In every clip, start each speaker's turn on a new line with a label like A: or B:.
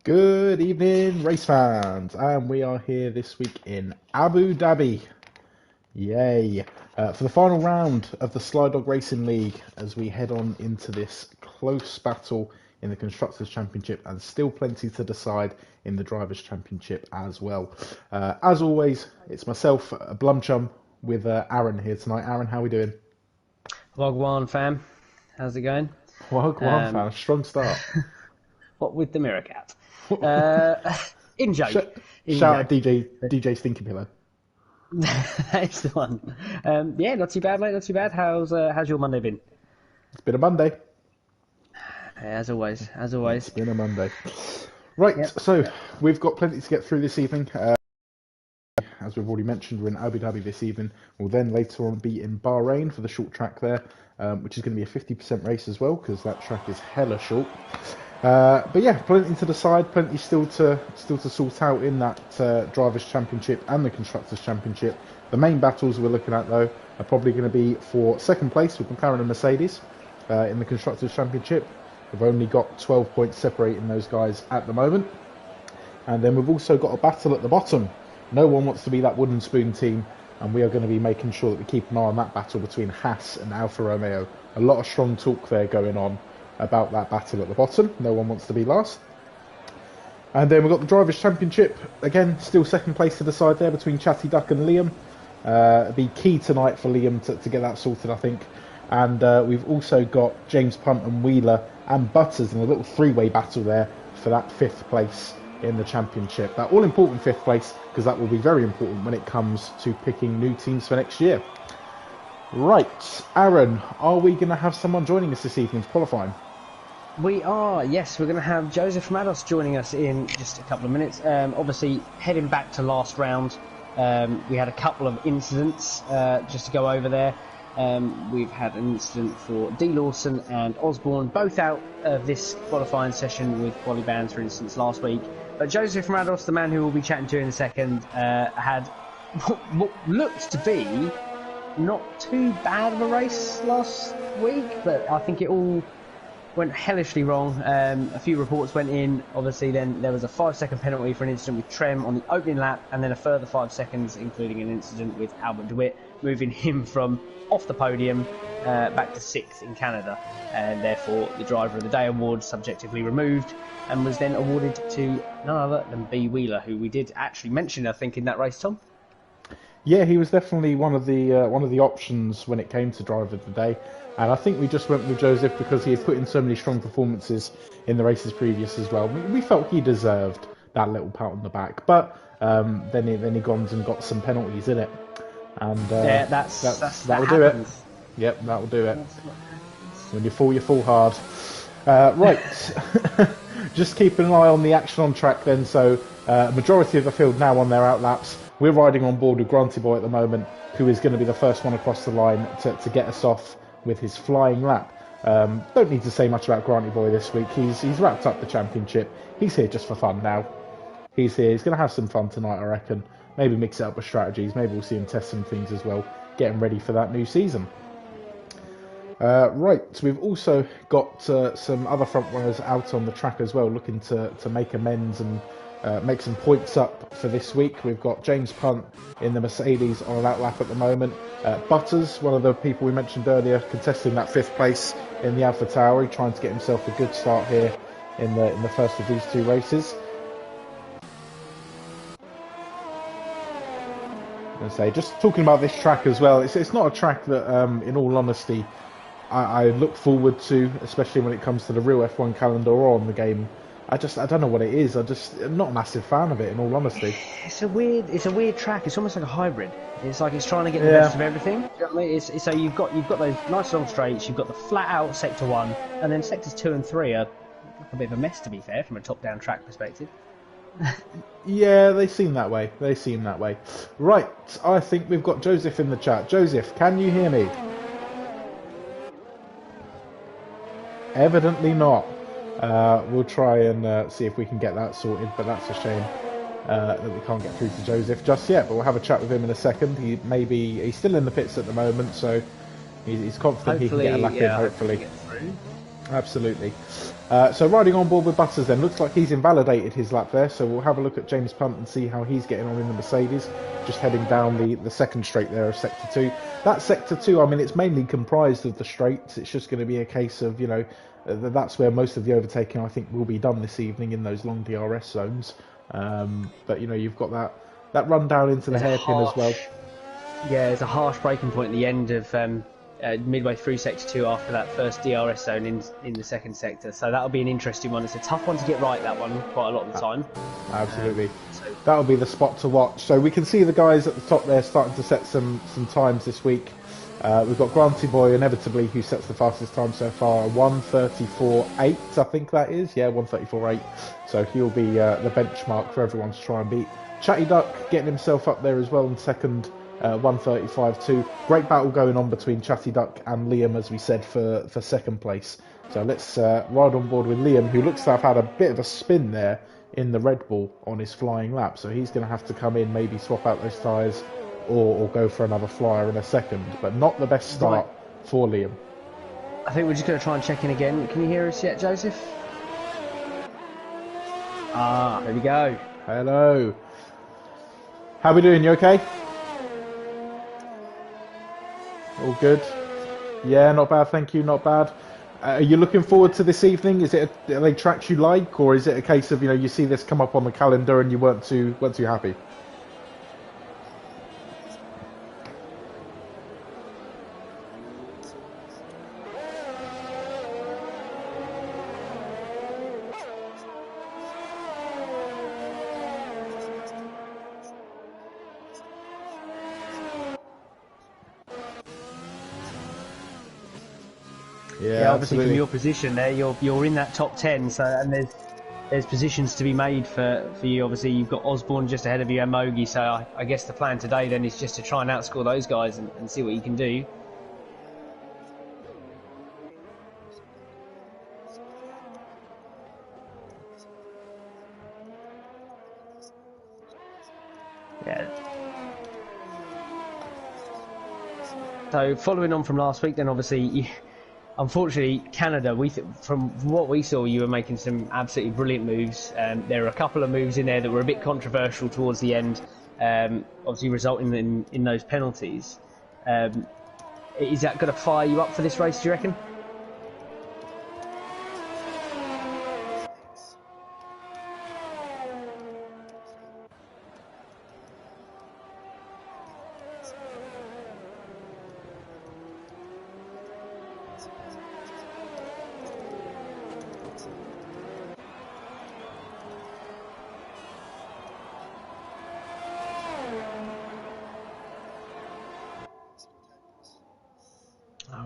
A: Good evening, race fans, and we are here this week in Abu Dhabi. Yay! For the final round of the SlyDog Racing League as we head on into this close battle in the Constructors' Championship and still plenty to decide in the Drivers' Championship as well. As always, it's myself, Blumchum, with Aaron here tonight. Aaron, how are we doing?
B: Wagwan fam, how's it going?
A: Well, go on, fan. Strong start.
B: What with the mirror cat? In
A: Sh-
B: joke.
A: Shout out DJ Stinky Pillow.
B: That's the one. Yeah, not too bad, mate. Not too bad. How's your Monday been?
A: It's been a Monday.
B: As always.
A: It's been a Monday. Right,
B: Yep.
A: so we've got plenty to get through this evening. As we've already mentioned, we're in Abu Dhabi this evening. We'll then later on be in Bahrain for the short track there, which is going to be a 50% race as well, because that track is hella short. But yeah, plenty to decide, plenty still to sort out in that Drivers' Championship and the Constructors' Championship. The main battles we're looking at, though, are probably going to be for second place with McLaren and Mercedes in the Constructors' Championship. We've only got 12 points separating those guys at the moment. And then we've also got a battle at the bottom. No one wants to be that wooden spoon team, and we are going to be making sure that we keep an eye on that battle between Haas and Alfa Romeo. A lot of strong talk there going on about that battle at the bottom. No one wants to be last. And then we've got the Drivers' Championship. Again, still second place to decide there between Chatty Duck and Liam. It'll be key tonight for Liam to get that sorted, I think. And we've also got James Punt and Wheeler and Butters in a little three-way battle there for that fifth place in the championship. That all-important fifth place, because that will be very important when it comes to picking new teams for next year. Right, Aaron, are we going to have someone joining us this evening for qualifying?
B: We are, yes. We're going to have Joseph Mados joining us in just a couple of minutes. Obviously, heading back to last round, we had a couple of incidents just to go over there. We've had an incident for D. Lawson and Osborne, both out of this qualifying session with quali bans, for instance, last week. But Joseph Mados, the man who we'll be chatting to in a second, had what looked to be not too bad of a race last week, but I think it all went hellishly wrong. A few reports went in. Obviously, then there was a 5-second penalty for an incident with Trem on the opening lap, and then a further 5 seconds, including an incident with Albert DeWitt, moving him from off the podium back to 6th in Canada, and therefore the Driver of the Day award subjectively removed, and was then awarded to none other than B. Wheeler, who we did actually mention, I think, in that race, Tom.
A: Yeah, he was definitely one of the options when it came to Driver of the Day, and I think we just went with Joseph because he had put in so many strong performances in the races previous as well. We felt he deserved that little pat on the back, but then he gone and got some penalties in it, and
B: Yeah,
A: that'll do it. Yep, that'll do it. When you fall hard. Right, just keeping an eye on the action on track then. So majority of the field now on their outlaps. We're riding on board with Granty Boy at the moment, who is going to be the first one across the line to get us off with his flying lap. Don't need to say much about Granty Boy this week. He's wrapped up the championship. He's here just for fun now. He's here. He's going to have some fun tonight, I reckon. Maybe mix it up with strategies. Maybe we'll see him test some things as well, getting ready for that new season. Right, so we've also got some other front runners out on the track as well, looking to make amends and make some points up for this week. We've got James Punt in the Mercedes on an outlap at the moment. Butters, one of the people we mentioned earlier, contesting that 5th place in the Alpha Tauri, trying to get himself a good start here in the first of these two races. And say, just talking about this track as well, it's not a track that, in all honesty, I look forward to, especially when it comes to the real F1 calendar or on the game. I don't know what it is. I'm not a massive fan of it, in all honesty.
B: It's a weird track. It's almost like a hybrid. It's like it's trying to get the best of everything. Do you know what I mean? So you've got those nice long straights. You've got the flat out sector 1, and then sectors 2 and 3 are like a bit of a mess, to be fair, from a top down track perspective.
A: Yeah, they seem that way. Right, I think we've got Joseph in the chat. Joseph, can you hear me? Evidently not. We'll try and see if we can get that sorted, but that's a shame that we can't get through to Joseph just yet. But we'll have a chat with him in a second. He's still in the pits at the moment, so he's confident he can get a lap in, hopefully. Absolutely. So riding on board with Butters then, looks like he's invalidated his lap there, so we'll have a look at James Punt and see how he's getting on in the Mercedes, just heading down the second straight there of Sector 2. That Sector 2, I mean, it's mainly comprised of the straights. It's just going to be a case of, that's where most of the overtaking, I think, will be done this evening in those long DRS zones. But, you've got that run down into the hairpin as well.
B: Yeah, there's a harsh breaking point at the end of midway through Sector 2 after that first DRS zone in the second sector. So that'll be an interesting one. It's a tough one to get right, that one, quite a lot of the time.
A: Absolutely. That'll be the spot to watch. So we can see the guys at the top there starting to set some times this week. We've got Granty Boy, inevitably, who sets the fastest time so far, 1:34.8, I think that is. Yeah, 1:34.8. So he'll be the benchmark for everyone to try and beat. Chatty Duck getting himself up there as well in second, 1:35.2. Great battle going on between Chatty Duck and Liam, as we said, for second place. So let's ride on board with Liam, who looks to have had a bit of a spin there in the Red Bull on his flying lap. So he's going to have to come in, maybe swap out those tyres or go for another flyer in a second. But not the best start for Liam.
B: I think we're just going to try and check in again. Can you hear us yet, Joseph? There we go.
A: Hello. How we doing? You okay? All good? Yeah, not bad, thank you, not bad. Are you looking forward to this evening? Are they tracks you like, or is it a case of, you see this come up on the calendar and you weren't too happy?
B: Yeah, obviously absolutely. From your position there, you're in that top 10, so and there's positions to be made for you. Obviously, you've got Osborne just ahead of you and Mogi, so I guess the plan today then is just to try and outscore those guys and see what you can do. Yeah. So following on from last week, then obviously. Unfortunately, Canada, from what we saw, you were making some absolutely brilliant moves. There are a couple of moves in there that were a bit controversial towards the end, obviously resulting in those penalties. Is that going to fire you up for this race, do you reckon?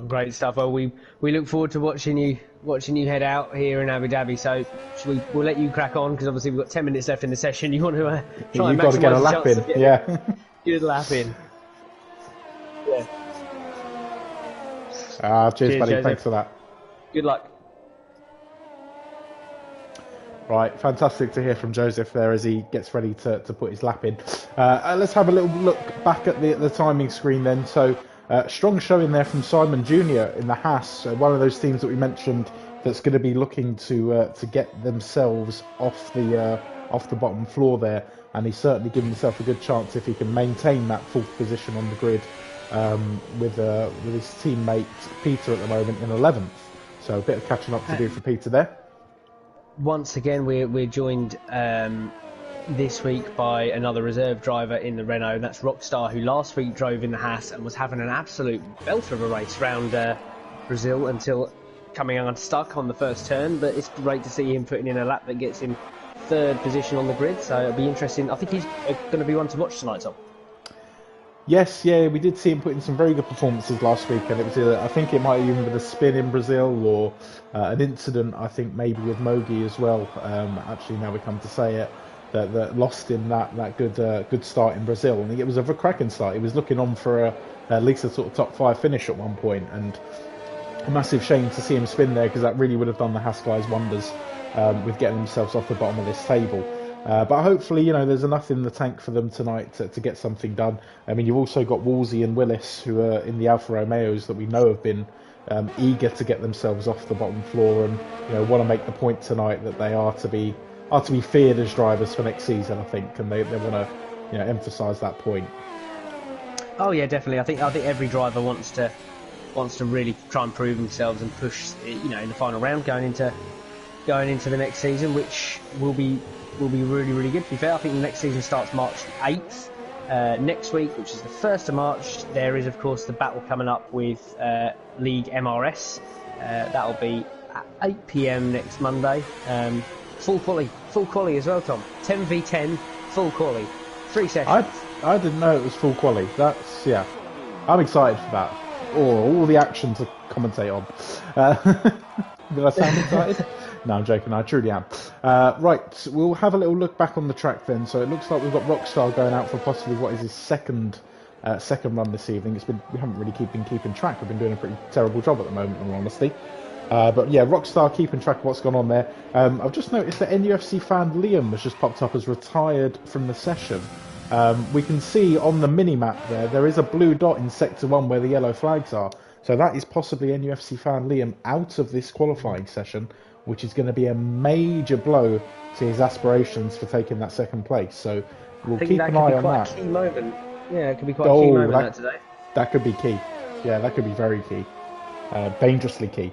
B: Great stuff. Well, we look forward to watching you head out here in Abu Dhabi. So we'll let you crack on because obviously we've got 10 minutes left in the session. You want to try and maximise the lap in.
A: Yeah.
B: Get a lap in.
A: Yeah. Cheers, buddy. Joseph. Thanks for that.
B: Good luck.
A: Right, fantastic to hear from Joseph there as he gets ready to put his lap in. Let's have a little look back at the timing screen then. So. Strong showing there from Simon Jr. in the Haas, one of those teams that we mentioned that's going to be looking to get themselves off the bottom floor there, and he's certainly given himself a good chance if he can maintain that fourth position on the grid with his teammate Peter at the moment in 11th. So a bit of catching up to do for Peter there.
B: Once again, we're joined this week by another reserve driver in the Renault, and that's Rockstar, who last week drove in the Haas and was having an absolute belter of a race around Brazil until coming unstuck on the first turn. But it's great to see him putting in a lap that gets him third position on the grid, so it'll be interesting. I think he's going to be one to watch tonight, Tom.
A: Yes, yeah, we did see him put in some very good performances last week, and it was I think it might have even been a spin in Brazil or an incident, I think maybe with Mogi as well, actually now we come to say it. That lost him that good start in Brazil, and it was a cracking start. He was looking on for at least a sort of top 5 finish at one point, and a massive shame to see him spin there because that really would have done the Haas guys wonders with getting themselves off the bottom of this table. But hopefully, there's enough in the tank for them tonight to get something done. I mean, you've also got Wolsey and Willis, who are in the Alfa Romeos that we know have been eager to get themselves off the bottom floor and want to make the point tonight that they are to be feared as drivers for next season. I think, and they want to emphasise that point.
B: Oh yeah, definitely. I think every driver wants to really try and prove themselves and push, in the final round going into the next season, which will be really, really good. To be fair, I think the next season starts March 8th. Next week, which is the 1st of March, there is of course the battle coming up with League MRS. That'll be at 8 PM next Monday. Full quali as well, Tom. 10v10, full quali, 3 sessions.
A: I didn't know it was full quali. I'm excited for that. All the action to commentate on. Did I sound excited? No, I'm joking. I truly am. Right, we'll have a little look back on the track then. So it looks like we've got Rockstar going out for possibly what is his second run this evening. We haven't really been keeping track. We've been doing a pretty terrible job at the moment, in all honesty. But yeah, Rockstar keeping track of what's gone on there. I've just noticed that NUFC fan Liam has just popped up as retired from the session. We can see on the mini-map there is a blue dot in Sector 1 where the yellow flags are. So that is possibly NUFC fan Liam out of this qualifying session, which is going to be a major blow to his aspirations for taking that second place. So we'll keep an eye on that.
B: Key moment. Yeah, it could be quite a key moment today.
A: That could be key. Yeah, that could be very key. Dangerously key.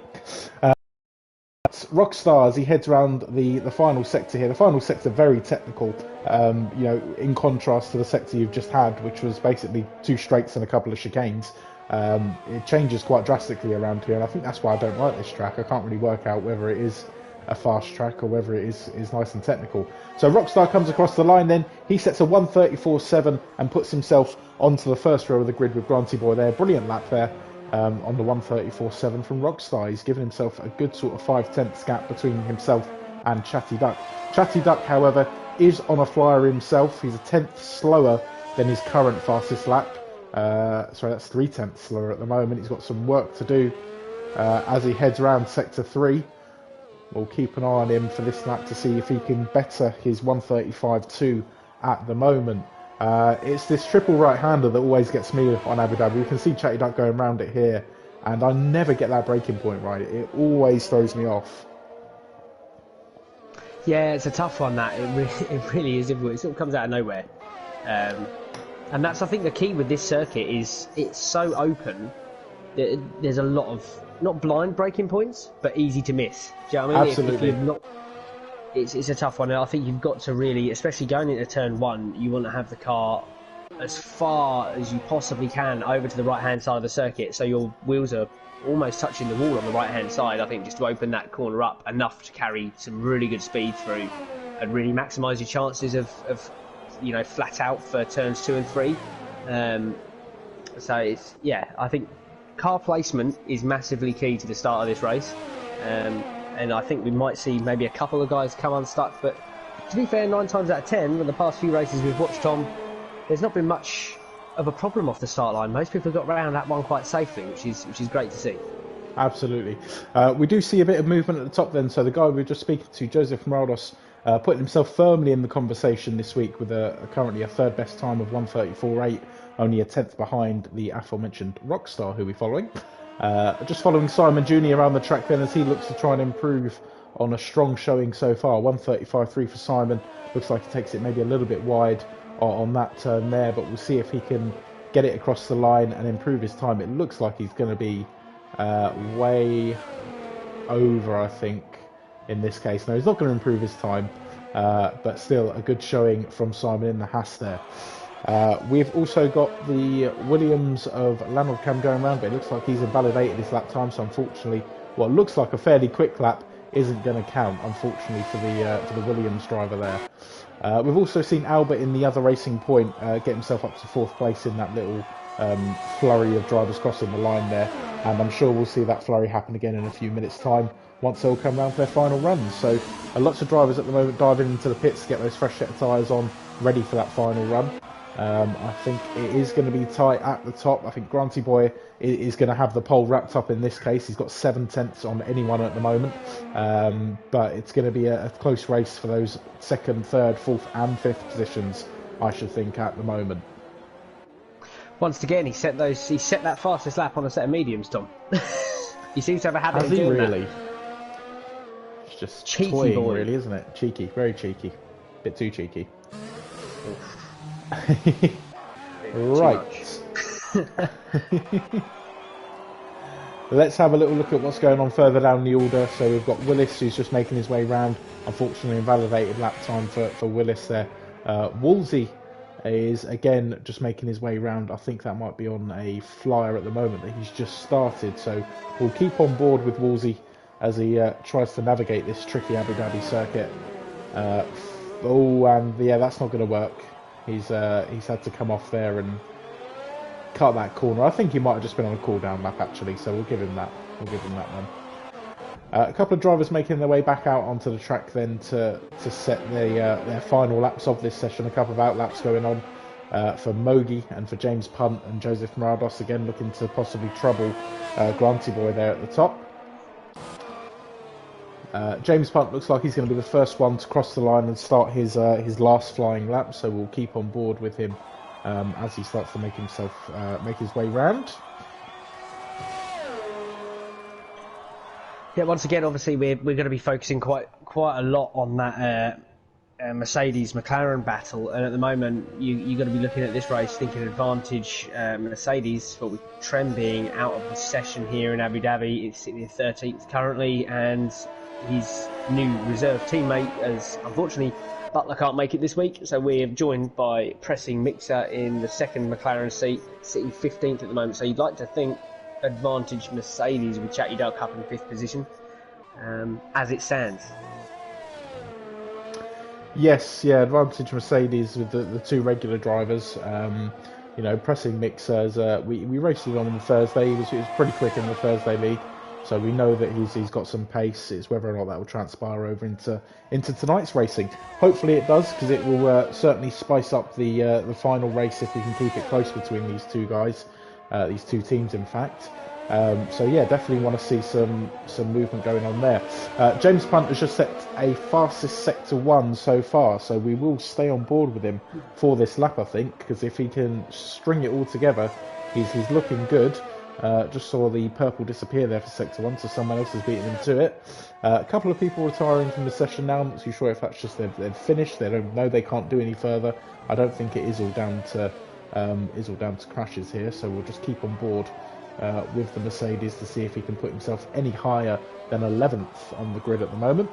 A: Rockstar, as he heads around the final sector here. The final sector, very technical, in contrast to the sector you've just had, which was basically 2 straights and a couple of chicanes. It changes quite drastically around here, and I think that's why I don't like this track. I can't really work out whether it is a fast track or whether it is nice and technical. So Rockstar comes across the line then. He sets a 1:34.7 and puts himself onto the first row of the grid with Granty Boy there. Brilliant lap there. On the 1:34.7 from Rockstar. He's given himself a good sort of 5/10 gap between himself and Chatty Duck. Chatty Duck, however, is on a flyer himself. He's a 10th slower than his current fastest lap. That's 3/10 slower at the moment. He's got some work to do as he heads around Sector 3. We'll keep an eye on him for this lap to see if he can better his 1:35.2 at the moment. It's this triple right-hander that always gets me on Abu Dhabi. You can see Chatty Duck going around it here, and I never get that braking point right. It always throws me off.
B: Yeah, it's a tough one, that. It really is difficult. It sort of comes out of nowhere. And that's, I think, the key with this circuit is it's so open that there's a lot of, not blind braking points, but easy to miss. Do you know what I mean?
A: Absolutely.
B: It's a tough one, and I think you've got to really, especially going into turn 1, you want to have the car as far as you possibly can over to the right-hand side of the circuit, so your wheels are almost touching the wall on the right-hand side, I think, just to open that corner up enough to carry some really good speed through and really maximise your chances of flat out for turns 2 and 3. So it's, I think car placement is massively key to the start of this race. And I think we might see maybe a couple of guys come unstuck, but to be fair, 9 times out of 10, with the past few races we've watched, Tom, there's not been much of a problem off the start line. Most people have got around that one quite safely, which is great to see.
A: Absolutely. We do see a bit of movement at the top then, so the guy we were just speaking to, Joseph Moraldos, putting himself firmly in the conversation this week with currently a third best time of 1:34.8, only a 10th behind the aforementioned Rockstar, who we're following. Just following Simon Jr. around the track then as he looks to try and improve on a strong showing so far. 1:35.3 for Simon. Looks like he takes it maybe a little bit wide on that turn there, but we'll see if he can get it across the line and improve his time. It looks like he's going to be way over, I think, in this case. No, he's not going to improve his time, but still a good showing from Simon in the Haas there. We've also got the Williams of Lanarcam going around, but it looks like he's invalidated his lap time, so unfortunately what looks like a fairly quick lap isn't going to count, unfortunately, for the Williams driver there. We've also seen Albert in the other racing point get himself up to 4th place in that little flurry of drivers crossing the line there, and I'm sure we'll see that flurry happen again in a few minutes' time once they'll come round for their final runs. So lots of drivers at the moment diving into the pits to get those fresh set of tyres on, ready for that final run. I think it is going to be tight at the top. I think Granty Boy is going to have the pole wrapped up in this case. He's got 7/10 on anyone at the moment, but it's going to be a close race for those 2nd, 3rd, 4th and 5th positions, I should think, at the moment.
B: Once again, he set that fastest lap on a set of mediums, Tom. He seems to have a habit
A: Has
B: of
A: he
B: doing
A: really?
B: that.
A: It's just
B: Cheeky
A: toying,
B: boy.
A: really, isn't it? Cheeky, very cheeky. Bit too cheeky. Right. Let's have a little look at what's going on further down the order. So we've got Willis, who's just making his way round. Unfortunately, invalidated lap time for Willis there. Wolsey is again just making his way round. I think that might be on a flyer at the moment that he's just started. So we'll keep on board with Wolsey as he tries to navigate this tricky Abu Dhabi circuit. And yeah, that's not going to work. He's had to come off there and cut that corner. I think he might have just been on a cool down lap actually, so we'll give him that. We'll give him that one. A couple of drivers making their way back out onto the track then to set their final laps of this session. A couple of out laps going on for Mogi and for James Punt and Joseph Marados, again looking to possibly trouble Granty Boy there at the top. James Punt looks like he's going to be the first one to cross the line and start his last flying lap, so we'll keep on board with him as he starts to make his way round.
B: Yeah, once again, obviously we're going to be focusing quite a lot on that Mercedes McLaren battle, and at the moment you're going to be looking at this race thinking advantage Mercedes, but with Trem being out of the session here in Abu Dhabi, it's sitting in 13th currently, and his new reserve teammate, as unfortunately Butler can't make it this week, so we're joined by Pressing Mixer in the second McLaren seat, sitting 15th at the moment. So you'd like to think advantage Mercedes with Chatty Duck up in 5th position, as it stands.
A: Yes, yeah, advantage Mercedes with the two regular drivers. Pressing Mixers. We raced it on Thursday. It was pretty quick in the Thursday league. So we know that he's got some pace. It's whether or not that will transpire over into tonight's racing. Hopefully it does, because it will certainly spice up the final race if we can keep it close between these two guys, these two teams, in fact. So yeah, definitely want to see some movement going on there. James Punt has just set a fastest sector 1 so far, so we will stay on board with him for this lap, I think, because if he can string it all together, he's looking good. Just saw the purple disappear there for sector 1, so someone else is beating him to it. A couple of people retiring from the session now. I'm not too sure if that's just they've finished. They don't know, they can't do any further. I don't think it is all down to crashes here. So we'll just keep on board with the Mercedes to see if he can put himself any higher than 11th on the grid at the moment.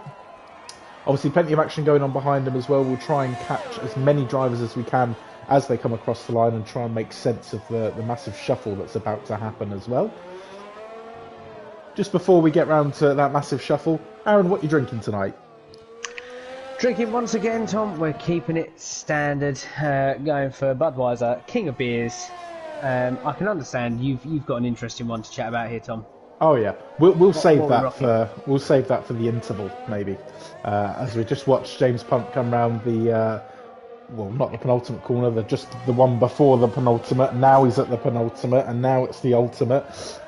A: Obviously, plenty of action going on behind him as well. We'll try and catch as many drivers as we can as they come across the line and try and make sense of the massive shuffle that's about to happen as well. Just before we get round to that massive shuffle, Aaron, what are you drinking tonight?
B: Drinking once again, Tom. We're keeping it standard, going for Budweiser, King of Beers. I can understand you've got an interesting one to chat about here, Tom.
A: Oh yeah, we'll save that for the interval maybe, as we just watched James Punt come round the. Well, not the penultimate corner, just the one before the penultimate. Now he's at the penultimate, and now it's the ultimate.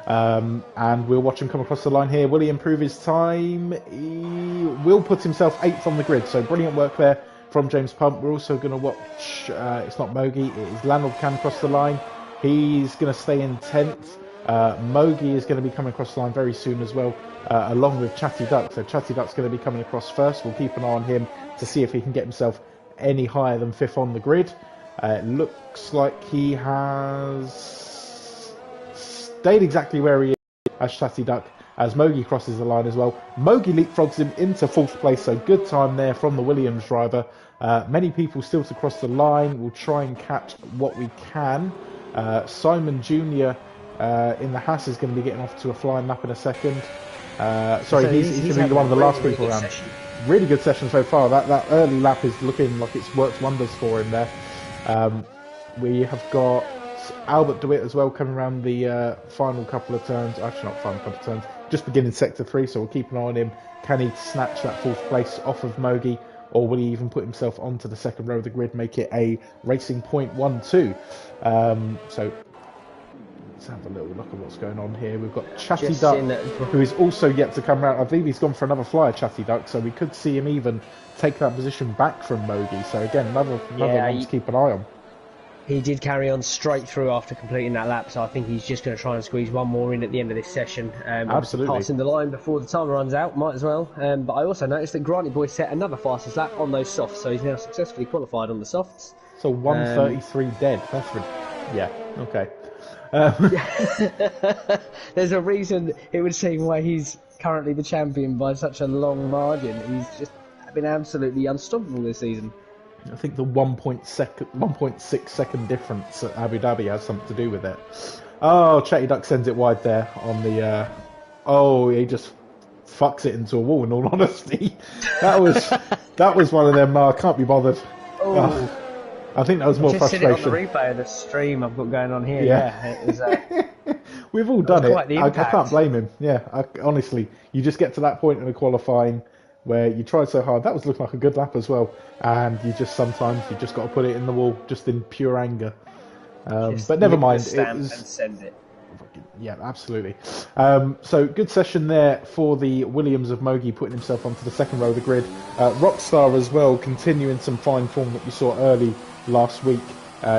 A: And we'll watch him come across the line here. Will he improve his time? He will put himself 8th on the grid, so brilliant work there from James Punt. We're also going to watch, it's not Mogi, it is Lanald Can across the line. He's going to stay in 10th. Mogi is going to be coming across the line very soon as well, along with Chatty Duck. So Chatty Duck's going to be coming across first. We'll keep an eye on him to see if he can get himself any higher than 5th on the grid. It looks like he has stayed exactly where he is as Chatty Duck, as Mogi crosses the line as well. Mogi leapfrogs him into 4th place, so good time there from the Williams driver. Many people still to cross the line. We'll try and catch what we can. Simon Jr. In the Haas is going to be getting off to a flying lap in a second. He's going to be one of the last people around. Really good session so far. That early lap is looking like it's worked wonders for him there. We have got Albert DeWitt as well coming around the final couple of turns. Actually, not final couple of turns. Just beginning sector 3, so we'll keep an eye on him. Can he snatch that 4th place off of Mogi, or will he even put himself onto the second row of the grid, make it a racing point 1-2? So let's have a little look at what's going on here. We've got Chatty Duck, who is also yet to come round. I believe he's gone for another flyer, Chatty Duck, so we could see him even take that position back from Mogi. So again, another one to keep an eye on.
B: He did carry on straight through after completing that lap, so I think he's just going to try and squeeze one more in at the end of this session.
A: Absolutely.
B: Passing the line before the timer runs out, might as well. But I also noticed that Granty Boy set another fastest lap on those softs, so he's now successfully qualified on the softs.
A: So 133 dead. Yeah, okay.
B: There's a reason it would seem why he's currently the champion by such a long margin. He's just been absolutely unstoppable this season.
A: I think the 1.6 second difference at Abu Dhabi has something to do with it. Oh, Chatty Duck sends it wide there on the... he just fucks it into a wall, in all honesty. That was one of them, I can't be bothered. Oh. I think that was more frustration.
B: Just seen it on the replay of the stream I've got going on here. Yeah, it was,
A: we've all done it. I can't blame him. Yeah, honestly, you just get to that point in the qualifying where you tried so hard. That was looking like a good lap as well, and sometimes you just got to put it in the wall just in pure anger. But never mind.
B: And send it.
A: Yeah, absolutely. So good session there for the Williams of Mogi, putting himself onto the second row of the grid. Rockstar as well, continuing some fine form that we saw early last week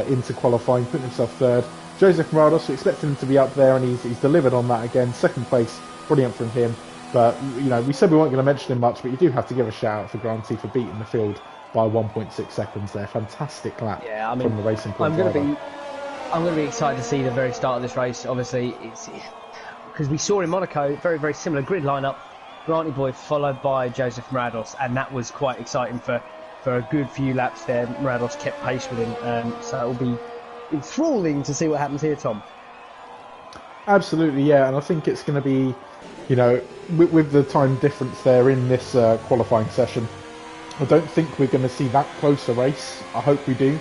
A: into qualifying, putting himself third. Joseph Morados, we expected him to be up there, and he's delivered on that again. Second place, brilliant from him. But, we said we weren't going to mention him much, but you do have to give a shout out for Granty for beating the field by 1.6 seconds there. Fantastic lap from the Racing Point driver.
B: I'm going to be excited to see the very start of this race. Obviously, it's because we saw in Monaco, very, very similar grid lineup. Granty Boy followed by Joseph Morados, and that was quite exciting for a good few laps there. Morados kept pace with him, so it will be enthralling to see what happens here, Tom.
A: Absolutely, yeah, and I think it's going to be, with the time difference there in this qualifying session, I don't think we're going to see that close a race. I hope we do.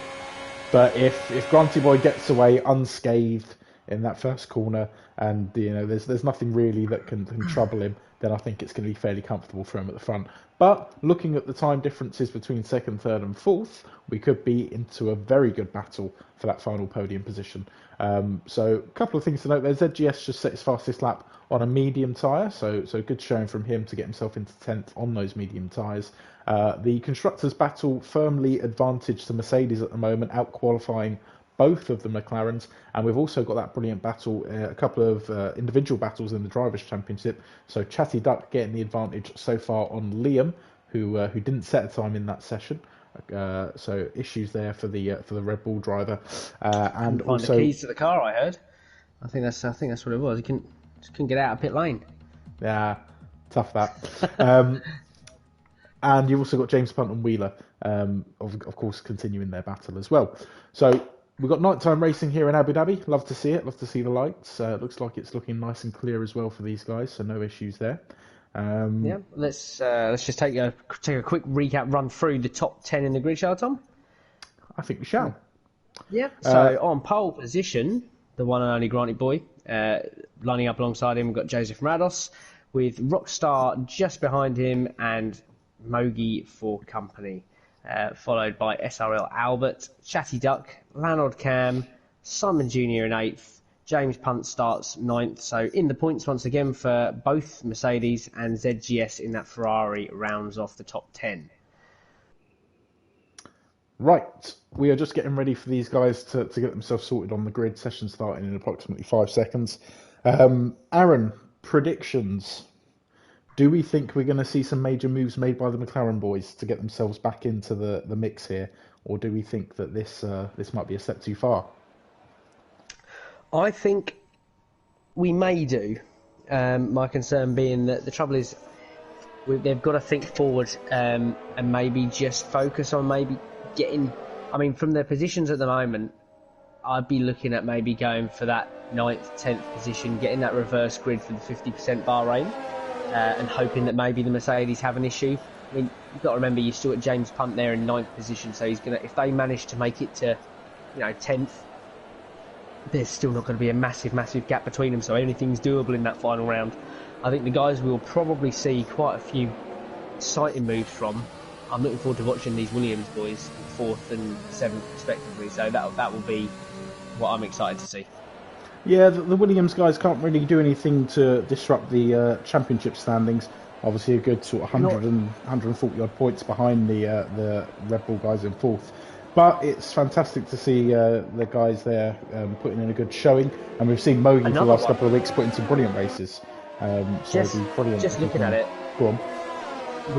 A: But if Granty Boy gets away unscathed in that first corner, and there's nothing really that can trouble him, then I think it's going to be fairly comfortable for him at the front. But looking at the time differences between second, third, and fourth, we could be into a very good battle for that final podium position. So a couple of things to note there. ZGS just set his fastest lap on a medium tyre, so good showing from him to get himself into 10th on those medium tyres. The Constructors' Battle firmly advantaged to Mercedes at the moment, out-qualifying both of the McLarens, and we've also got that brilliant battle, a couple of individual battles in the Drivers' Championship. So Chatty Duck getting the advantage so far on Liam, who didn't set a time in that session. So issues there for the Red Bull driver, and also
B: the keys to the car. I heard. I think that's what it was. He couldn't get out of pit lane.
A: Yeah, tough that. And you've also got James Punt and Wheeler, of course, continuing their battle as well. So we've got nighttime racing here in Abu Dhabi. Love to see it. Love to see the lights. Looks like it's looking nice and clear as well for these guys, so no issues there.
B: Let's just take a quick recap, run through the top 10 in the grid, shall we, Tom?
A: I think we shall.
B: Yeah. So on pole position, the one and only Granty Boy, lining up alongside him, we've got Joseph Morados, with Rockstar just behind him and Mogi for company, followed by SRL Albert, Chatty Duck, Lanod Cam, Simon Jr. in 8th, James Punt starts 9th, so in the points once again for both Mercedes, and ZGS in that Ferrari rounds off the top 10. Right,
A: we are just getting ready for these guys to get themselves sorted on the grid, session starting in approximately 5 seconds. Aaron, predictions. Do we think we're going to see some major moves made by the McLaren boys to get themselves back into the mix here, or do we think that this might be a step too far?
B: I think we may do. My concern being that the trouble is they've got to think forward and maybe just focus on maybe getting... I mean, from their positions at the moment, I'd be looking at maybe going for that 9th, 10th position, getting that reverse grid for the 50% Bahrain. And hoping that maybe the Mercedes have an issue. I mean, you've got to remember you're still at James Punt there in 9th position, so he's gonna, if they manage to make it to, 10th, there's still not going to be a massive gap between them, so anything's doable in that final round. I think the guys will probably see quite a few exciting moves from. I'm looking forward to watching these Williams boys 4th and 7th respectively, so that will be what I'm excited to see.
A: Yeah, the Williams guys can't really do anything to disrupt the championship standings. Obviously, a good sort of 140 odd points behind the Red Bull guys in 4th. But it's fantastic to see the guys there putting in a good showing, and we've seen Mogi for the last couple of weeks put in some brilliant races.
B: Just looking at it,
A: go on.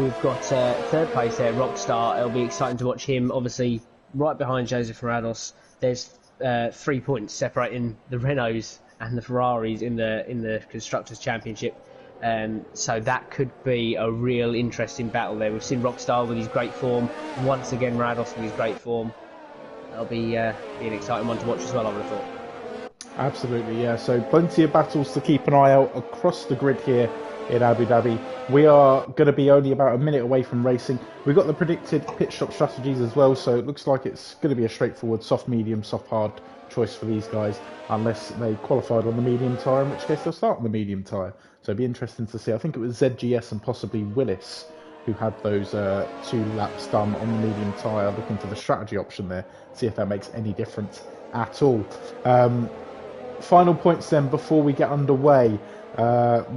B: We've got third place there, Rockstar. It'll be exciting to watch him. Obviously, right behind Joseph Morados. There's 3 points separating the Renaults and the Ferraris in the Constructors' Championship. So that could be a real interesting battle there. We've seen Rockstar with his great form, once again Morados with his great form. That'll be an exciting one to watch as well, I would have thought.
A: Absolutely, yeah. So plenty of battles to keep an eye out across the grid here in Abu Dhabi. We are going to be only about a minute away from racing. We've got the predicted pit stop strategies as well, so it looks like it's going to be a straightforward soft medium, soft hard choice for these guys, unless they qualified on the medium tyre, in which case they'll start on the medium tyre. So it'd be interesting to see. I think it was ZGS and possibly Willis who had those 2 laps done on the medium tyre, looking for the strategy option there, see if that makes any difference at all. Final points then before we get underway.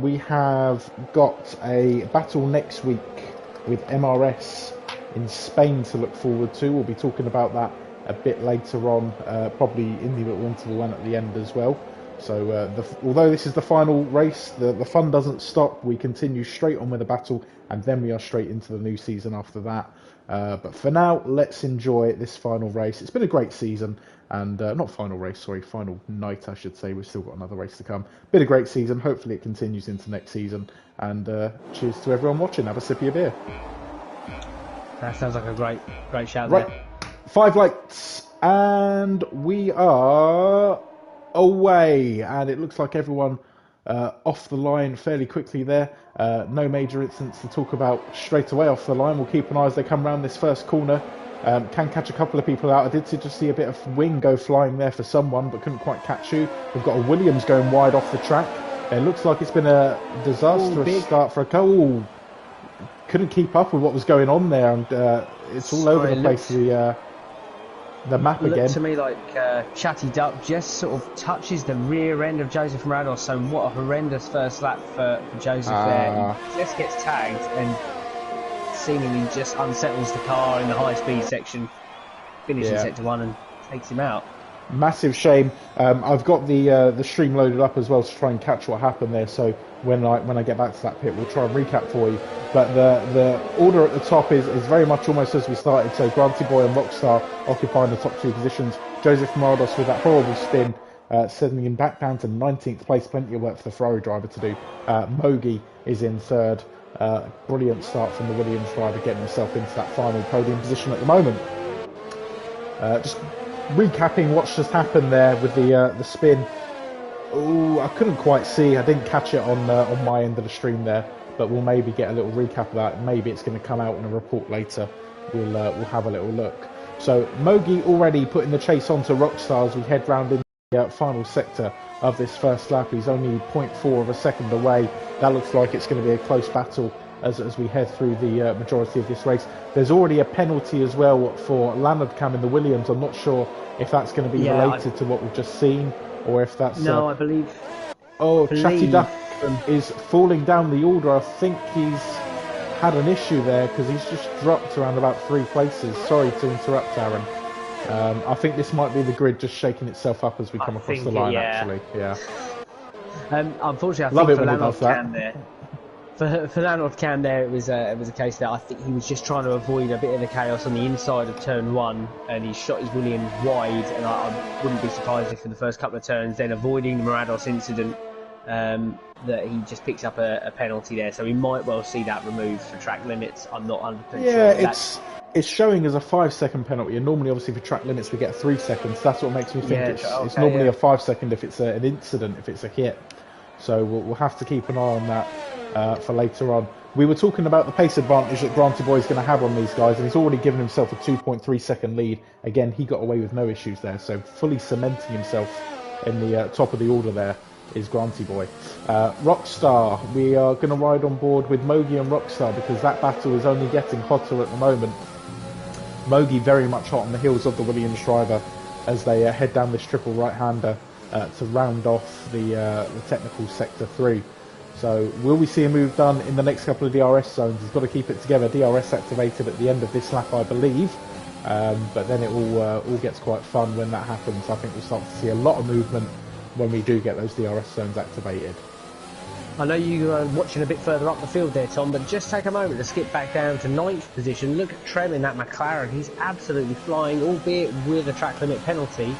A: We have got a battle next week with MRS in Spain to look forward to. We'll be talking about that a bit later on, probably in the little interval and at the end as well. So although this is the final race, the fun doesn't stop. We continue straight on with the battle, and then we are straight into the new season after that. But for now, let's enjoy this final race. It's been a great season, and not final race, sorry, final night I should say. We've still got another race to come. Been a great season. Hopefully it continues into next season. And cheers to everyone watching. Have a sip of your beer.
B: That sounds like a great shout
A: right.
B: there.
A: 5 lights, and we are away, and it looks like everyone off the line fairly quickly there. No major incidents to talk about straight away off the line. We'll keep an eye as they come around this first corner. Can catch a couple of people out. I did just see a bit of wing go flying there for someone, but couldn't quite catch who. We've got a Williams going wide off the track. It looks like it's been a disastrous start for a goal. Couldn't keep up with what was going on there, and it's all over the place. The map again.
B: Looked to me like Chatty Duck just sort of touches the rear end of Joseph Morados, so what a horrendous first lap for Joseph there. He just gets tagged and seemingly just unsettles the car in the high speed section, finishing sector 1 and takes him out.
A: Massive shame. I've got the stream loaded up as well to try and catch what happened there, so when I get back to that pit we'll try and recap for you. But the order at the top is very much almost as we started, so Granty Boy and Rockstar occupying the top 2 positions. Joseph Morados with that horrible spin, sending him back down to 19th place. Plenty of work for the Ferrari driver to do. Mogi is in 3rd. Brilliant start from the Williams driver, getting himself into that final podium position at the moment. Just recapping what's just happened there with the spin. Oh, I couldn't quite see. I didn't catch it on my end of the stream there, but we'll maybe get a little recap of that. Maybe it's going to come out in a report later. We'll have a little look. So Mogi already putting the chase on to Rockstar as we head round in the final sector of this first lap. He's only 0.4 of a second away. That looks like it's going to be a close battle as we head through the majority of this race. There's already a penalty as well for Leonard Cam in the Williams. I'm not sure if that's going to be related to what we've just seen, or if that's...
B: No, I believe...
A: Chatty Duck is falling down the order. I think he's had an issue there because he's just dropped around about 3 places. Sorry to interrupt, Aaron. I think this might be the grid just shaking itself up as we come across the line, actually. Yeah.
B: Unfortunately, I think for Leonard Cam there... For Leonard Cam there, it was a case that I think he was just trying to avoid a bit of the chaos on the inside of turn 1, and he shot his Williams wide, and I wouldn't be surprised if in the first couple of turns, then avoiding the Morados incident, that he just picks up a penalty there. So we might well see that removed for track limits. I'm not 100% sure.
A: Yeah, it's showing as a 5-second penalty, and normally obviously for track limits we get 3 seconds. That's what makes me think it's normally a 5-second if it's an incident, if it's a hit. So we'll have to keep an eye on that for later on. We were talking about the pace advantage that Granty Boy is going to have on these guys, and he's already given himself a 2.3 second lead. Again, he got away with no issues there, so fully cementing himself in the top of the order there is Granty Boy. Rockstar, we are going to ride on board with Mogi and Rockstar because that battle is only getting hotter at the moment. Mogi very much hot on the heels of the Williams driver as they head down this triple right-hander to round off the technical sector 3. So will we see a move done in the next couple of DRS zones? He's got to keep it together. DRS activated at the end of this lap, I believe. But then it all gets quite fun when that happens. I think we'll start to see a lot of movement when we do get those DRS zones activated.
B: I know you are watching a bit further up the field there, Tom, but just take a moment to skip back down to 9th position. Look at Trem in that McLaren. He's absolutely flying, albeit with a track limit penalty.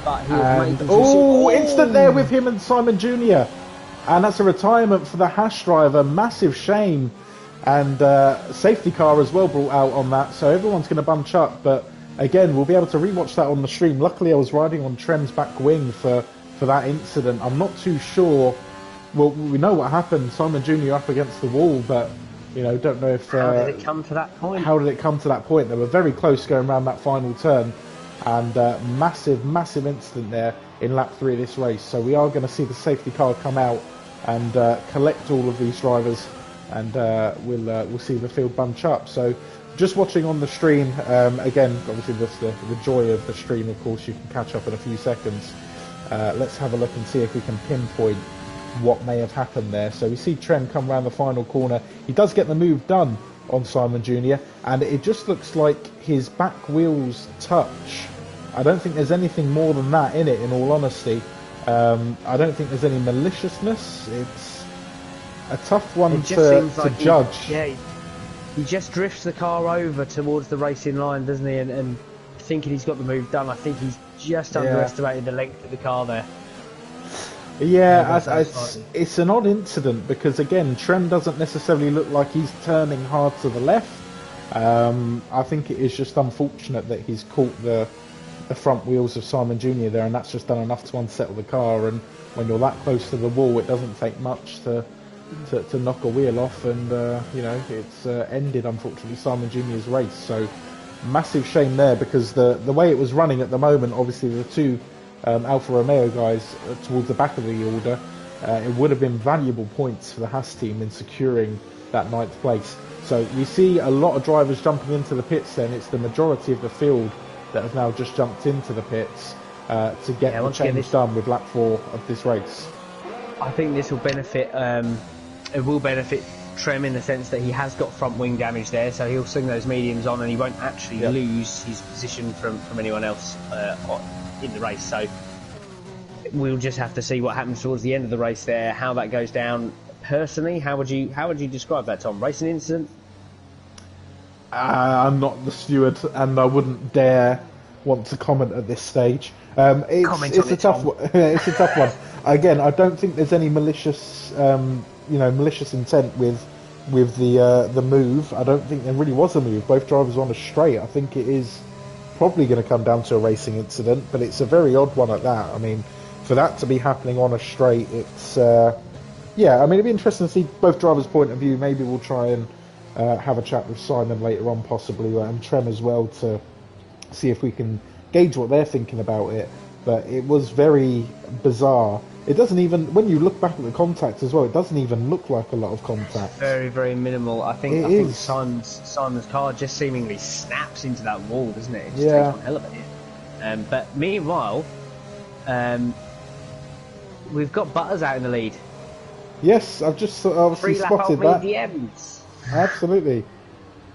B: But he has made
A: instant there with him and Simon Jr. And that's a retirement for the Haas driver. Massive shame. And safety car as well brought out on that. So everyone's going to bunch up. But again, we'll be able to rewatch that on the stream. Luckily, I was riding on Trem's back wing for that incident. I'm not too sure. Well, we know what happened. Simon Jr. up against the wall, but don't know if.
B: How did it come to that point?
A: How did it come to that point? They were very close going around that final turn, and massive incident there in lap 3 of this race. So we are going to see the safety car come out and collect all of these drivers, and we'll see the field bunch up. So just watching on the stream again. Obviously, the joy of the stream. Of course, you can catch up in a few seconds. Let's have a look and see if we can pinpoint what may have happened there. So we see Trem come around the final corner. He does get the move done on Simon Jr. and it just looks like his back wheels touch. I don't think there's anything more than that in it, in all honesty. I don't think there's any maliciousness. It's a tough one to judge.
B: He just drifts the car over towards the racing line, doesn't he? And thinking he's got the move done. I think he's just underestimated the length of the car there.
A: Yeah, it's an odd incident because, again, Trem doesn't necessarily look like he's turning hard to the left. I think it is just unfortunate that he's caught the front wheels of Simon Jr. there, and that's just done enough to unsettle the car. And when you're that close to the wall, it doesn't take much to knock a wheel off, and it's ended, unfortunately, Simon Jr.'s race. So massive shame there, because the way it was running at the moment, obviously the two Alfa Romeo guys towards the back of the order, it would have been valuable points for the Haas team in securing that 9th place. So we see a lot of drivers jumping into the pits then. It's the majority of the field that have now just jumped into the pits to get the change done with lap 4 of this race.
B: I think this will benefit, it will benefit Trem in the sense that he has got front wing damage there, so he'll swing those mediums on and he won't actually lose his position from anyone else in the race. So we'll just have to see what happens towards the end of the race there, how that goes down. Personally, how would you describe that, Tom? Racing incident?
A: I'm not the steward, and I wouldn't dare want to comment at this stage. It's a tough one. It's a tough one. Again, I don't think there's any malicious intent with the move. I don't think there really was a move. Both drivers were on a straight. I think it is probably going to come down to a racing incident, but it's a very odd one at that. I mean, for that to be happening on a straight, it's it'd be interesting to see both drivers' point of view. Maybe we'll try and have a chat with Simon later on, possibly, and Trem as well, to see if we can gauge what they're thinking about it. But it was very bizarre. It doesn't even, when you look back at the contact as well, it doesn't even look like a lot of contact.
B: Very, very minimal. I think Simon's car just seemingly snaps into that wall, doesn't it? It just takes one hell of a hit. But meanwhile, we've got Butters out in the lead.
A: Yes, I've just obviously spotted that.
B: Mediums.
A: Absolutely.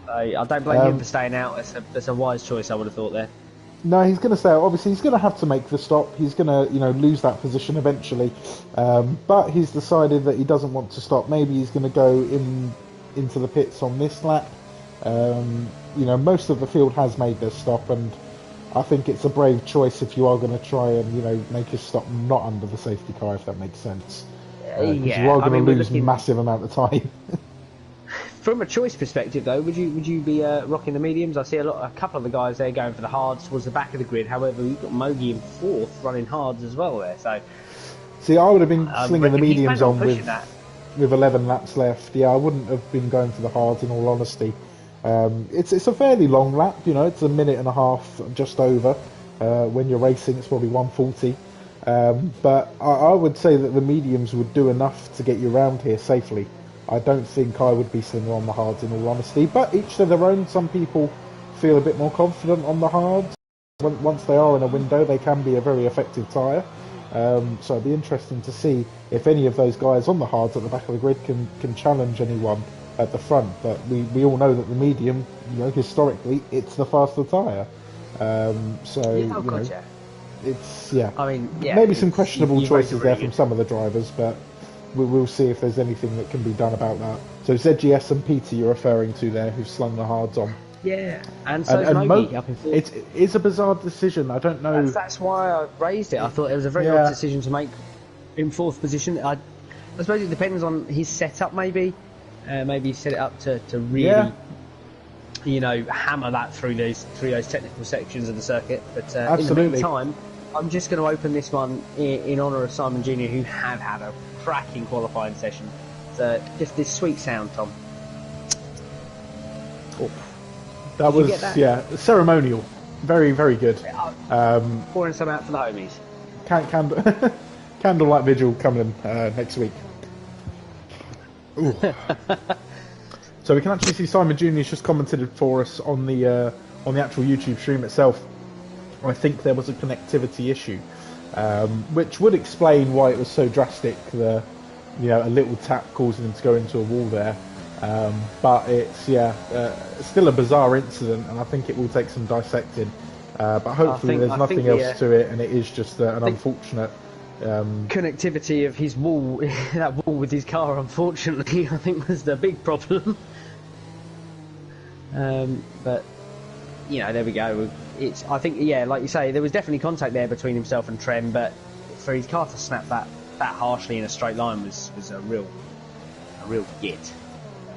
B: I don't blame him for staying out. That's a wise choice, I would have thought there.
A: No, he's going to stay out. Obviously, he's going to have to make the stop. He's going to, lose that position eventually. But he's decided that he doesn't want to stop. Maybe he's going to go into the pits on this lap. Most of the field has made their stop, and I think it's a brave choice if you are going to try and, make your stop not under the safety car, if that makes sense. You are going to lose a massive amount of time.
B: From a choice perspective, though, would you be rocking the mediums? I see a couple of the guys there going for the hards towards the back of the grid. However, we've got Mogi in 4th running hards as well there. So,
A: see, I would have been slinging the mediums on with 11 laps left. Yeah, I wouldn't have been going for the hards, in all honesty. It's a fairly long lap. It's a minute and a half, just over. When you're racing, it's probably 1:40. But I would say that the mediums would do enough to get you around here safely. I don't think I would be slinging on the hards, in all honesty, but each to their own. Some people feel a bit more confident on the hards. Once they are in a window, they can be a very effective tyre. So it'd be interesting to see if any of those guys on the hards at the back of the grid can challenge anyone at the front, but we all know that the medium, historically, it's the faster tyre. So
B: Yeah, oh god, yeah.
A: it's
B: I mean, yeah,
A: maybe some questionable
B: you raised
A: choices
B: a really
A: there from some of the drivers, but we'll see if there's anything that can be done about that. So ZGS and Peter you're referring to there, who've slung the hards on.
B: Yeah, and so Mogi up in fourth.
A: It's a bizarre decision. I don't know.
B: That's why I raised it. I thought it was a very odd decision to make in fourth position. I suppose it depends on his setup, maybe. Maybe he set it up to really, hammer that through those technical sections of the circuit. But in the meantime, I'm just going to open this one in honour of Simon Jr., who had a cracking qualifying session. So just this sweet sound, Tom. Oh.
A: That was ceremonial, very very good.
B: Pouring some out for the homies.
A: Candlelight vigil coming next week. So we can actually see Simon Jr.'s just commented for us on the actual YouTube stream itself. I think there was a connectivity issue, which would explain why it was so drastic. A little tap causing him to go into a wall there. But it's still a bizarre incident, and I think it will take some dissecting. But hopefully there's nothing else to it, and it is just an unfortunate
B: connectivity of his wall, that wall with his car. Unfortunately, I think was the big problem. But there we go. I think like you say, there was definitely contact there between himself and Trem, but for his car to snap that harshly in a straight line was a real git.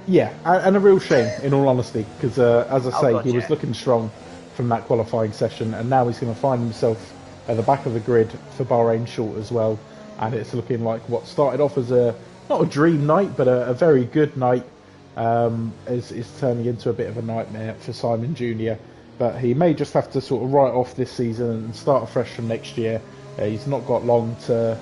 A: Yeah, and a real shame, in all honesty, because as I say, he was looking strong from that qualifying session, and now he's going to find himself at the back of the grid for Bahrain short as well, and it's looking like what started off as not a dream night, but a very good night is turning into a bit of a nightmare for Simon Jr. But he may just have to sort of write off this season and start afresh from next year. He's not got long to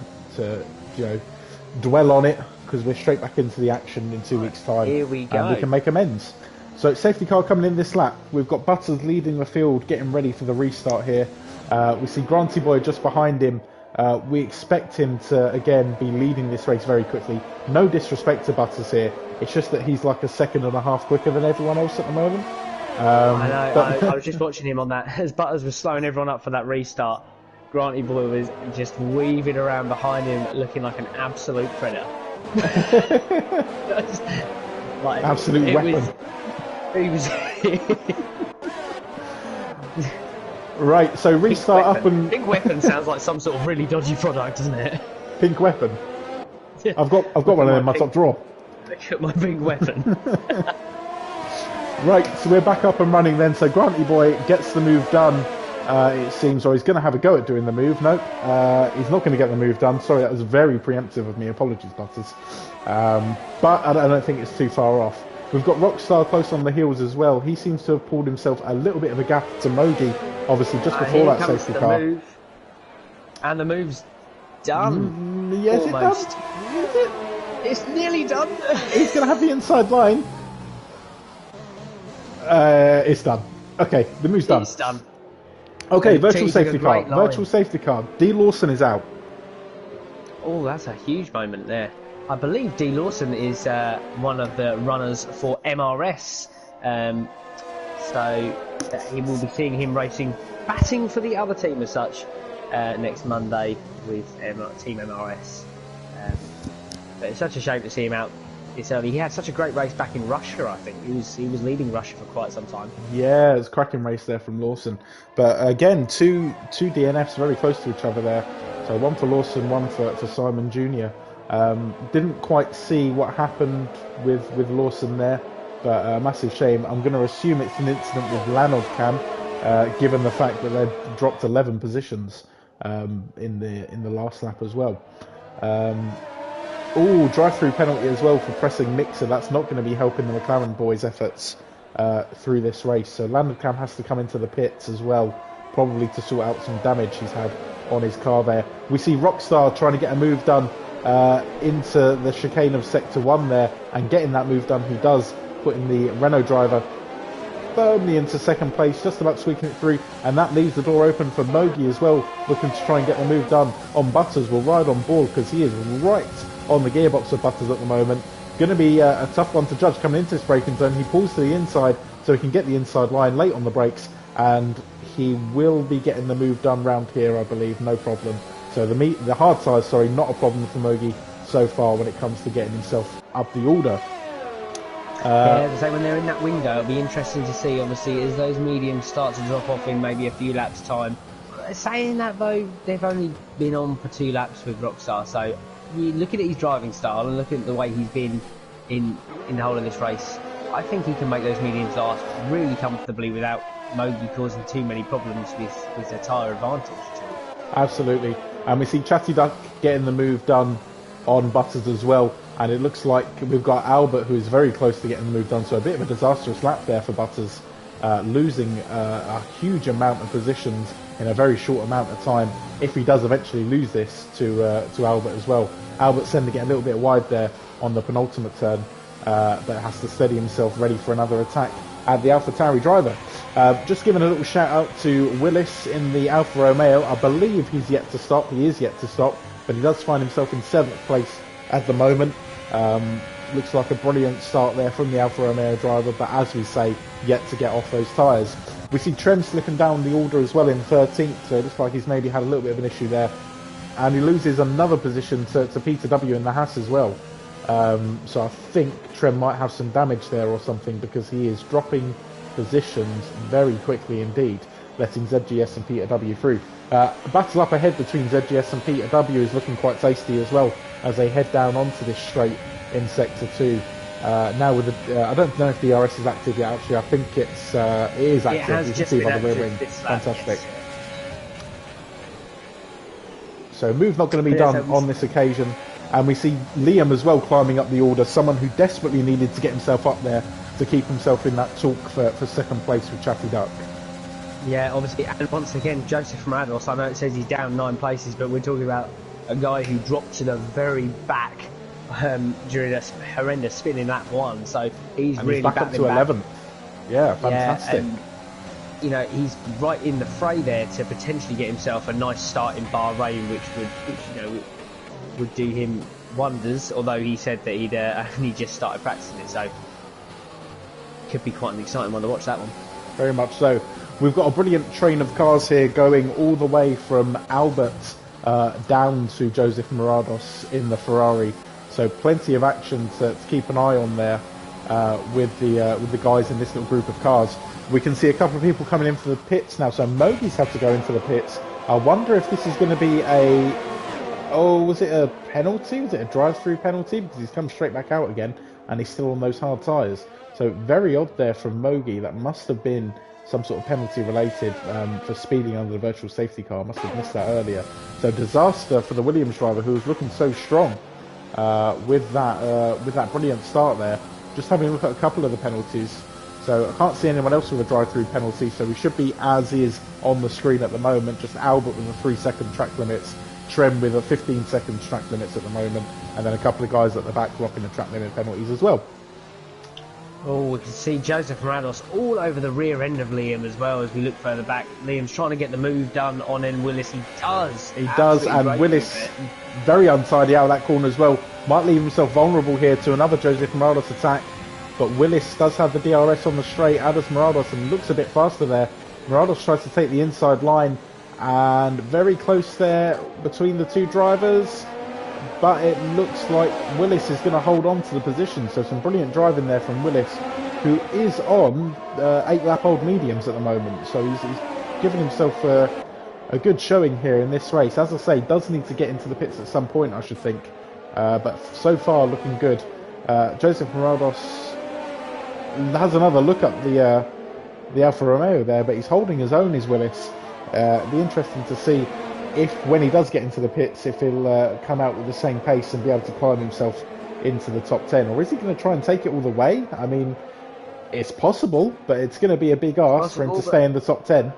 A: dwell on it, because we're straight back into the action in 2 weeks' time.
B: Here we go.
A: And we can make amends. So safety car coming in this lap. We've got Butters leading the field, getting ready for the restart here. We see Granty Boy just behind him. We expect him to, again, be leading this race very quickly. No disrespect to Butters here. It's just that he's like a second and a half quicker than everyone else at the moment.
B: I know. I was just watching him on that. As Butters was slowing everyone up for that restart, Granty Boy was just weaving around behind him, looking like an absolute predator.
A: Absolute weapon.
B: He was.
A: Right, so restart up and.
B: Pink weapon sounds like some sort of really dodgy product, doesn't it?
A: Pink weapon. Yeah. I've got one of them in my top drawer.
B: Look at my pink weapon.
A: Right, so we're back up and running then. So Granty Boy gets the move done. It seems, or he's going to have a go at doing the move. Nope, he's not going to get the move done. Sorry, that was very preemptive of me. Apologies, Butters. But I don't think it's too far off. We've got Rockstar close on the heels as well. He seems to have pulled himself a little bit of a gap to Mogi, obviously, just before that safety car.
B: Move. And the move's done.
A: Yes,
B: almost.
A: It does. Is it?
B: It's nearly done.
A: He's going to have the inside line. It's done. Okay, the move's done.
B: It's done.
A: Okay, virtual safety car. Virtual safety car. D. Lawson is out.
B: Oh, that's a huge moment there. I believe D. Lawson is one of the runners for MRS. So he will be seeing him racing, batting for the other team as such, next Monday with Team MRS. But it's such a shame to see him out this early. He had such a great race back in Russia, I think. He was leading Russia for quite some time. Yeah,
A: it was a cracking race there from Lawson. But again, two DNFs very close to each other there. So one for Lawson, one for Simon Jr. Didn't quite see what happened with Lawson there, but a massive shame. I'm going to assume it's an incident with Lanov Cam, given the fact that they dropped 11 positions in the last lap as well. Drive-through penalty as well for pressing Mixer. That's not going to be helping the McLaren boys' efforts through this race. So Lanov Cam has to come into the pits as well, probably to sort out some damage he's had on his car there. We see Rockstar trying to get a move done into the chicane of Sector 1 there, and getting that move done he does, putting the Renault driver firmly into second place, just about squeaking it through, and that leaves the door open for Mogi as well, looking to try and get the move done on Butters. Will ride on board because he is right on the gearbox of Butters at the moment. going to be a tough one to judge coming into this braking zone. He pulls to the inside so he can get the inside line late on the brakes, and he will be getting the move done round here, I believe, no problem. So the hard tyres, sorry, not a problem for Mogi so far when it comes to getting himself up the order.
B: Yeah, so when they're in that window, it'll be interesting to see, obviously, as those mediums start to drop off in maybe a few laps' time. Saying that, though, they've only been on for 2 laps with Rockstar, so you look at his driving style and look at the way he's been in the whole of this race. I think he can make those mediums last really comfortably without Mogi causing too many problems with their tyre advantage.
A: Absolutely. And we see Chatty Duck getting the move done on Butters as well. And it looks like we've got Albert, who is very close to getting the move done. So a bit of a disastrous lap there for Butters, losing a huge amount of positions in a very short amount of time. If he does eventually lose this to Albert as well. Albert's tending to get a little bit wide there on the penultimate turn, but has to steady himself ready for another attack at the AlphaTauri driver. Just giving a little shout out to Willis in the Alfa Romeo. I believe he's yet to stop. He is yet to stop, but he does find himself in 7th place at the moment. Looks like a brilliant start there from the Alfa Romeo driver, but as we say, yet to get off those tyres. We see Trem slipping down the order as well in 13th, so it looks like he's maybe had a little bit of an issue there. And he loses another position to Peter W in the Haas as well. So I think Trem might have some damage there or something, because he is dropping positions very quickly indeed, letting ZGS and Peter W through. Battle up ahead between ZGS and Peter W is looking quite tasty as well, as they head down onto this straight in Sector 2. Now with the, I don't know if the RS is active yet, actually. I think it is active. You can see by the rear wing. Fantastic. Yes. So move not going to be done on this occasion. And we see Liam as well climbing up the order, someone who desperately needed to get himself up there to keep himself in that talk for 2nd place with Chatty Duck.
B: Yeah, obviously, and once again, Joseph Marados, I know it says he's down 9 places, but we're talking about a guy who dropped to the very back during a horrendous spin in lap 1, so he's really
A: back up to 11th. Yeah, fantastic.
B: Yeah, and, you know, he's right in the fray there to potentially get himself a nice start in Bahrain, which would do him wonders, although he said that he'd only just started practicing it, so could be quite an exciting one to watch, that one.
A: Very much so. We've got a brilliant train of cars here going all the way from Albert down to Joseph Marados in the Ferrari, so plenty of action to keep an eye on there with the guys in this little group of cars. We can see a couple of people coming in for the pits now, so Mogi's had to go into the pits. I wonder if this is going to be was it a penalty? Was it a drive-through penalty? Because he's come straight back out again, and he's still on those hard tyres. So very odd there from Mogi. That must have been some sort of penalty related for speeding under the virtual safety car. Must have missed that earlier. So disaster for the Williams driver, who was looking so strong with that brilliant start there. Just having a look at a couple of the penalties. So I can't see anyone else with a drive-through penalty. So we should be as is on the screen at the moment. Just Albert with the 3-second track limits. Trem with a 15-second track limits at the moment, and then a couple of guys at the back rocking the track limit penalties as well.
B: Oh, we can see Joseph Marados all over the rear end of Liam as well as we look further back. Liam's trying to get the move done on N. Willis. He does.
A: He does, and Willis very untidy out of that corner as well. Might leave himself vulnerable here to another Joseph Marados attack, but Willis does have the DRS on the straight, as does Marados, and looks a bit faster there. Marados tries to take the inside line, and very close there between the two drivers, but it looks like Willis is going to hold on to the position. So some brilliant driving there from Willis, who is on 8-lap-old mediums at the moment. So he's given himself a good showing here in this race. As I say, does need to get into the pits at some point, I should think, but so far looking good. Joseph Marados has another look at the Alfa Romeo there, but he's holding his own, is Willis. Be interesting to see if, when he does get into the pits, if he'll come out with the same pace and be able to climb himself into the top 10, or is he going to try and take it all the way? I mean, it's possible, but it's going to be a big ask for him to stay in the top 10.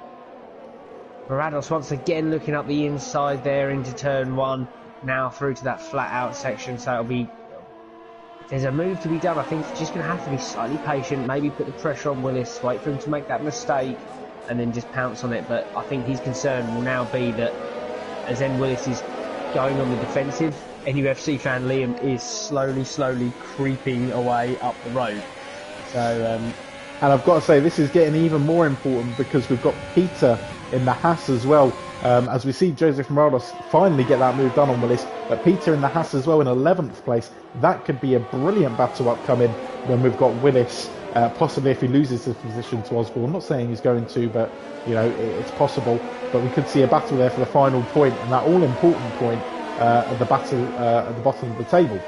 B: Marados once again looking up the inside there into turn 1, now through to that flat out section, so there's a move to be done. I think he's just going to have to be slightly patient, maybe put the pressure on Willis, wait for him to make that mistake, and then just pounce on it. But I think his concern will now be that as N. Willis is going on the defensive, NUFC fan Liam is slowly creeping away up the road. So,
A: and I've got to say, this is getting even more important because we've got Peter in the Haas as well. As we see Joseph Morales finally get that move done on Willis, but Peter in the Haas as well in 11th place. That could be a brilliant battle upcoming when we've got Willis, possibly if he loses his position to Osborne. I'm not saying he's going to, but you know, it's possible. But we could see a battle there for the final point, and that all-important point at the battle at the bottom of the table.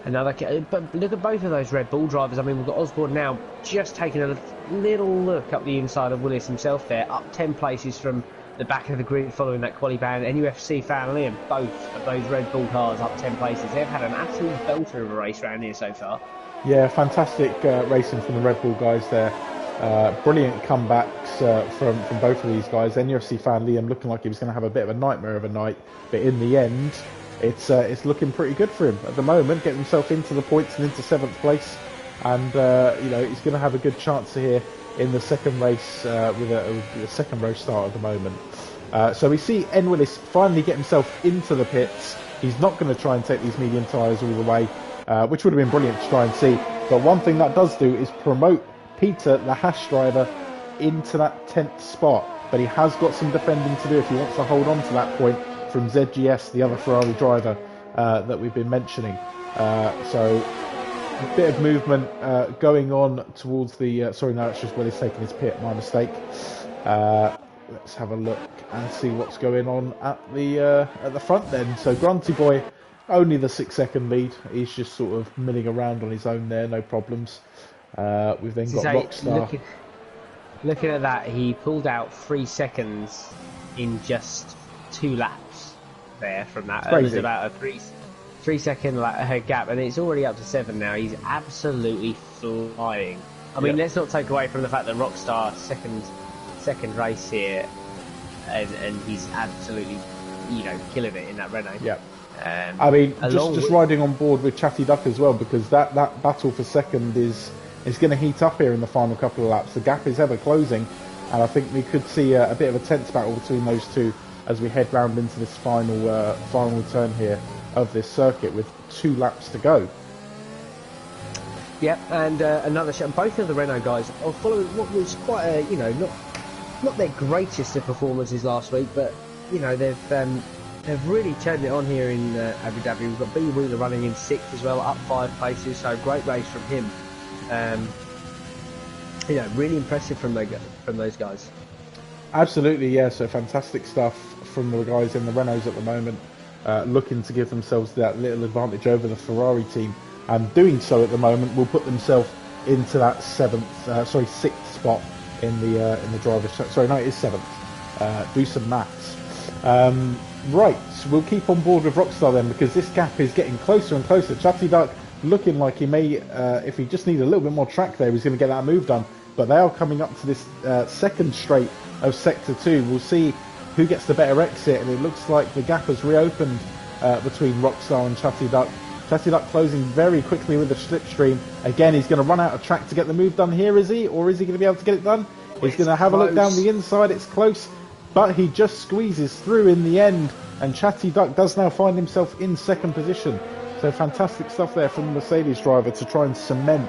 B: But look at both of those Red Bull drivers. I mean, we've got Osborne now just taking a little look up the inside of Willis himself there, up 10 places from the back of the grid following that quali ban. NUFC fan Liam, both of those Red Bull cars up 10 places. They've had an absolute belter of a race around here so far.
A: Yeah, fantastic racing from the Red Bull guys there. Brilliant comebacks from both of these guys. NUFC fan Liam looking like he was going to have a bit of a nightmare of a night, but in the end, it's looking pretty good for him at the moment, getting himself into the points and into 7th place, and you know, he's going to have a good chance here in the second race with a second row start at the moment. So we see N Willis finally get himself into the pits. He's not going to try and take these medium tyres all the way, which would have been brilliant to try and see. But one thing that does do is promote Peter, the Haas driver, into that 10th spot. But he has got some defending to do if he wants to hold on to that point from ZGS, the other Ferrari driver that we've been mentioning. So a bit of movement going on towards the... sorry, no, it's just Willis taking his pit, my mistake. Let's have a look and see what's going on at the front then. So Grunty Boy, only the 6-second lead. He's just sort of milling around on his own there, no problems. We've then got Rockstar.
B: Looking at that, he pulled out 3 seconds in just 2 laps there from that. It was about a 3 second gap, and it's already up to 7 now. He's absolutely flying. I mean, let's not take away from the fact that Rockstar second race here, and he's absolutely, you know, killing it in that Renault.
A: Yeah. I mean, just riding on board with Chatty Duck as well, because that battle for second is going to heat up here in the final couple of laps. The gap is ever closing, and I think we could see a bit of a tense battle between those two as we head round into this final turn here of this circuit with 2 laps to go.
B: Yep, and another shot. Both of the Renault guys are following what was quite a, you know, not their greatest of performances last week, but you know, they've really turned it on here in Abu Dhabi. We've got B Wheeler running in 6th as well, up 5 places, so great race from him. You know, really impressive from those guys.
A: Absolutely, yeah. So fantastic stuff from the guys in the Renaults at the moment, looking to give themselves that little advantage over the Ferrari team, and doing so at the moment will put themselves into that 6th spot in the driver's. Sorry, no, it is 7th. Do some maths. Right, we'll keep on board with Rockstar then, because this gap is getting closer and closer. Chatty Duck looking like he may, if he just needed a little bit more track there, he's going to get that move done. But they are coming up to this second straight of Sector 2. We'll see who gets the better exit, and it looks like the gap has reopened between Rockstar and Chatty Duck. Chatty Duck closing very quickly with the slipstream. Again, he's going to run out of track to get the move done here, is he? Or is he going to be able to get it done? He's going to have a look down the inside. It's close, but he just squeezes through in the end, and Chatty Duck does now find himself in 2nd position. So fantastic stuff there from the Mercedes driver to try and cement,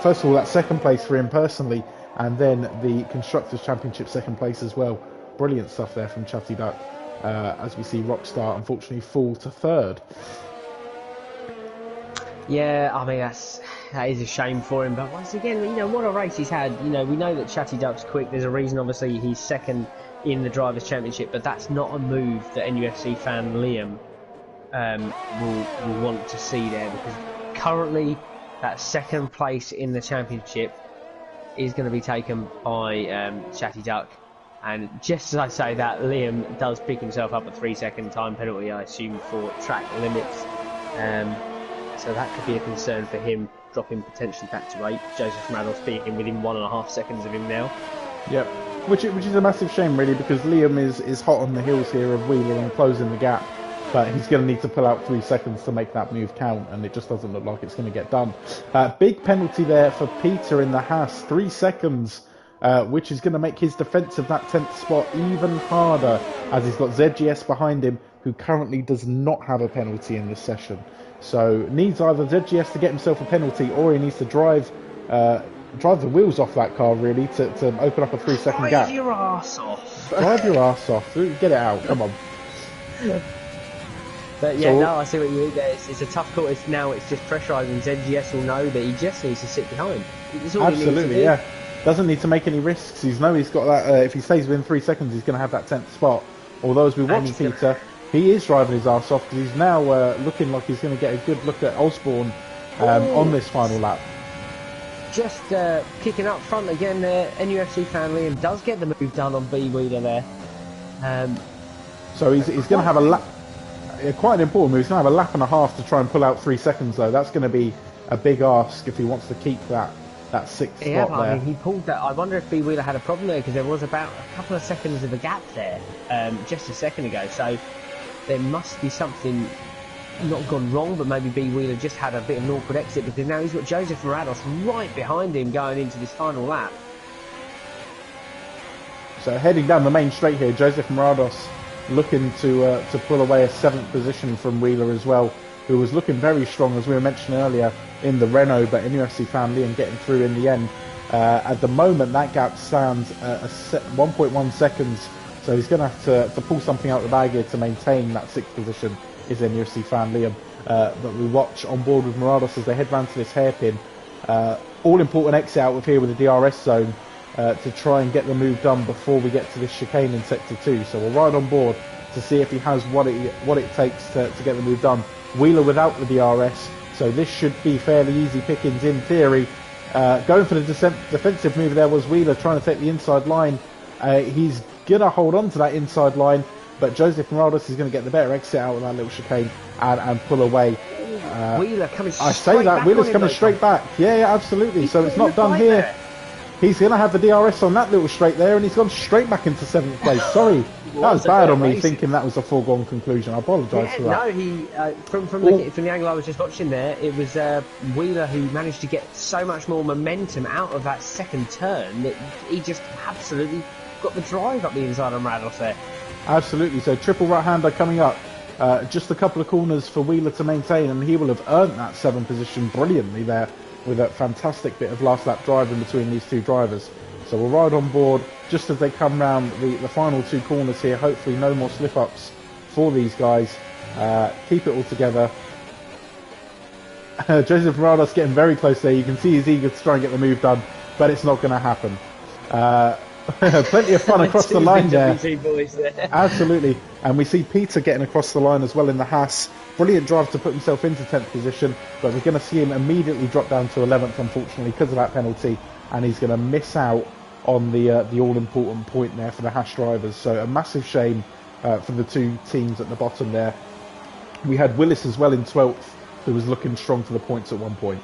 A: first of all, that 2nd place for him personally, and then the Constructors' Championship 2nd place as well. Brilliant stuff there from Chatty Duck, as we see Rockstar unfortunately fall to 3rd.
B: Yeah, I mean, that is a shame for him, but once again, you know, what a race he's had. You know, we know that Chatty Duck's quick. There's a reason, obviously, he's 2nd in the Drivers' Championship, but that's not a move that NUFC fan Liam will want to see there, because currently that 2nd place in the championship is going to be taken by Chatty Duck. And just as I say that, Liam does pick himself up a 3-second time penalty, I assume, for track limits. So that could be a concern for him, dropping potentially back to 8. Joseph Manos being within 1.5 seconds of him now. Yep.
A: Which is a massive shame, really, because Liam is hot on the heels here of Wheeler and closing the gap. But he's going to need to pull out 3 seconds to make that move count, and it just doesn't look like it's going to get done. Big penalty there for Peter in the Haas, 3 seconds, which is going to make his defence of that 10th spot even harder, as he's got ZGS behind him, who currently does not have a penalty in this session. So needs either ZGS to get himself a penalty, or he needs to drive the wheels off that car really to open up a 3-second gap.
B: Drive your ass off.
A: Drive your ass off. Get it out. Come on.
B: But yeah, no, I see what you mean there. It's a tough call. It's just pressurising. ZGS will know that he just needs to sit behind.
A: Absolutely, yeah. Doesn't need to make any risks. He's got that. If he stays within 3 seconds, he's going to have that 10th spot. Although as we watch Peter, he is driving his ass off because he's now looking like he's going to get a good look at Osborne on this final lap.
B: Just kicking up front again there. NUFC family and does get the move done on B Wheeler there.
A: So he's going to have a lap. Quite an important move. He's going to have a lap and a half to try and pull out 3 seconds though. That's going to be a big ask if he wants to keep that 6th spot there.
B: I mean, he pulled that. I wonder if B Wheeler had a problem there because there was about a couple of seconds of a gap there just a second ago. So there must be something not gone wrong, but maybe B Wheeler just had a bit of an awkward exit because now he's got Joseph Morados right behind him going into this final lap.
A: So heading down the main straight here, Joseph Morados looking to pull away a 7th position from Wheeler as well, who was looking very strong, as we were mentioning earlier, in the Renault, but in UFC family and getting through in the end. At the moment, that gap stands at 1.1 seconds, so he's going to have to pull something out of the bag here to maintain that 6th position, is in UFC family. But we watch on board with Morados as they head round to this hairpin. All-important exit out of here with the DRS zone to try and get the move done before we get to this chicane in Sector 2. So we'll ride on board to see if he has what it takes to get the move done. Wheeler without the DRS, so this should be fairly easy pickings in theory. Going for the defensive move there was Wheeler, trying to take the inside line. He's going to hold on to that inside line, but Joseph Morados is going to get the better exit out of that little chicane and pull away.
B: Wheeler coming straight
A: I say that,
B: back
A: Wheeler's
B: on him,
A: coming
B: though.
A: straight back. Yeah, absolutely. So it's not done here.
B: There.
A: He's going to have the DRS on that little straight there, and he's gone straight back into 7th place. Sorry, that was bad on me, thinking that was a foregone conclusion. I apologise for that.
B: No, he from the angle I was just watching there, it was Wheeler who managed to get so much more momentum out of that second turn that he just absolutely got the drive up the inside of Morados there.
A: Absolutely. So triple right-hander coming up. Just a couple of corners for Wheeler to maintain, and he will have earned that 7th position brilliantly there, with a fantastic bit of last lap driving between these two drivers. So we'll ride on board just as they come round the final 2 corners here. Hopefully no more slip-ups for these guys. Keep it all together. Joseph Morados getting very close there. You can see he's eager to try and get the move done, but it's not going to happen. Plenty of fun across the line there. Absolutely. And we see Peter getting across the line as well in the Haas. Brilliant drive to put himself into 10th position, but we're going to see him immediately drop down to 11th, unfortunately, because of that penalty, and he's going to miss out on the all-important point there for the Haas drivers. So a massive shame for the 2 teams at the bottom there. We had Willis as well in 12th, who was looking strong for the points at one point.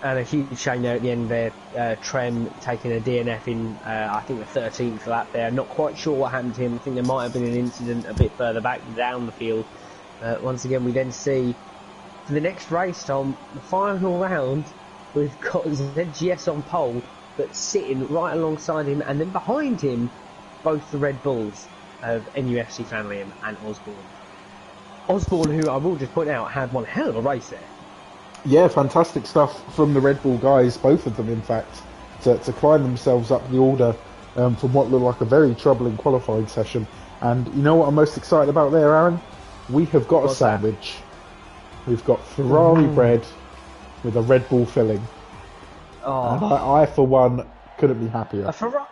B: And a huge shame there at the end there, Trem taking a DNF in, I think the 13th lap there. Not quite sure what happened to him. I think there might have been an incident a bit further back down the field. Once again, we then see, for the next race, Tom, the final round, we've got ZGS on pole, but sitting right alongside him, and then behind him, both the Red Bulls of NUFC family and Osborne. Osborne, who I will just point out, had one hell of a race there.
A: Yeah, fantastic stuff from the Red Bull guys, both of them in fact, to climb themselves up the order from what looked like a very troubling qualifying session. And you know what I'm most excited about there, Aaron? We have got a sandwich. We've got Ferrari bread with a Red Bull filling.
B: Oh.
A: And I for one, couldn't be happier.
B: A Ferrari?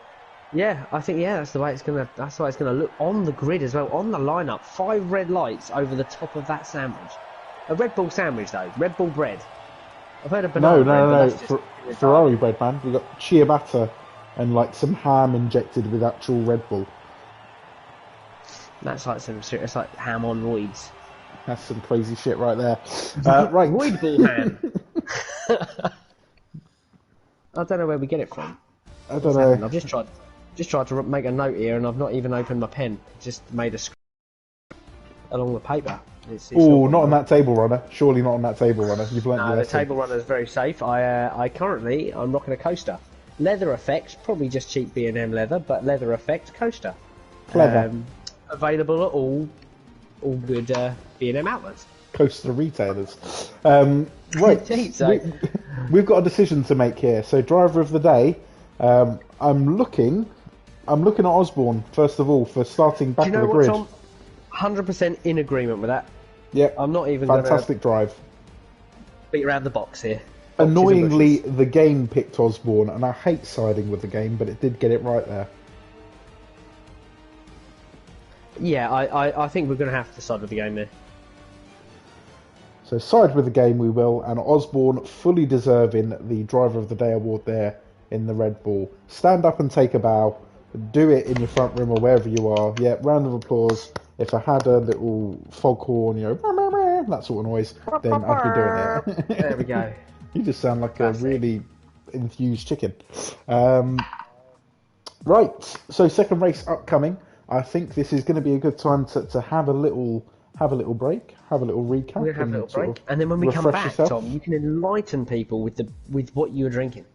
B: Yeah, I think that's the way it's gonna. That's the way it's gonna look on the grid as well, on the lineup. 5 red lights over the top of that sandwich. A Red Bull sandwich though, Red Bull bread. I've heard of banana bread.
A: No. Ferrari bread, man. We've got ciabatta and like some ham injected with actual Red Bull.
B: That's like it's like ham on roids.
A: That's some crazy shit right there. Right,
B: Roid Bull ham. I don't know where we get it from.
A: I don't know.
B: I've just tried to make a note here, and I've not even opened my pen. Just made a script along the paper.
A: Oh, not on that table runner. Surely not on that table runner. You've learnt your lesson.
B: The table runner is very safe. I'm rocking a coaster. Leather effect, probably just cheap B&M leather, but leather effect coaster.
A: Clever.
B: Available at all all good B&M outlets.
A: Close to the retailers. Right,
B: Indeed, so.
A: we've got a decision to make here. So, driver of the day, I'm looking at Osborne first of all for starting back
B: Do you
A: of
B: know
A: the
B: what,
A: grid.
B: Tom? 100% in agreement with that.
A: Yeah,
B: I'm not even going to
A: fantastic drive.
B: beat around the box here. Boxes and
A: Annoyingly,
B: bushes.
A: the game picked Osborne, and I hate siding with the game, but it did get it right there.
B: Yeah, I think we're going to have to side with the game there.
A: So side with the game we will, and Osborne fully deserving the Driver of the Day award there in the Red Bull. Stand up and take a bow. Do it in your front room or wherever you are. Yeah, round of applause. If I had a little foghorn, that sort of noise, then I'd be doing it.
B: There we go.
A: You just sound like
B: Classic.
A: a really enthused chicken. Right, so second race upcoming. I think this is going to be a good time to have a little break, have a little recap.
B: We're going to have a little
A: sort
B: break.
A: of
B: And then when we come
A: refresh
B: back,
A: yourself.
B: Tom, you can enlighten people with what you were drinking.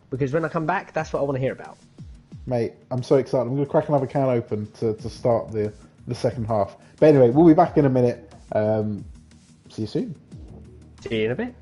B: Because when I come back, that's what I want to hear about.
A: Mate, I'm so excited. I'm going to crack another can open to start the second half. But anyway, we'll be back in a minute. See you soon.
B: See you in a bit.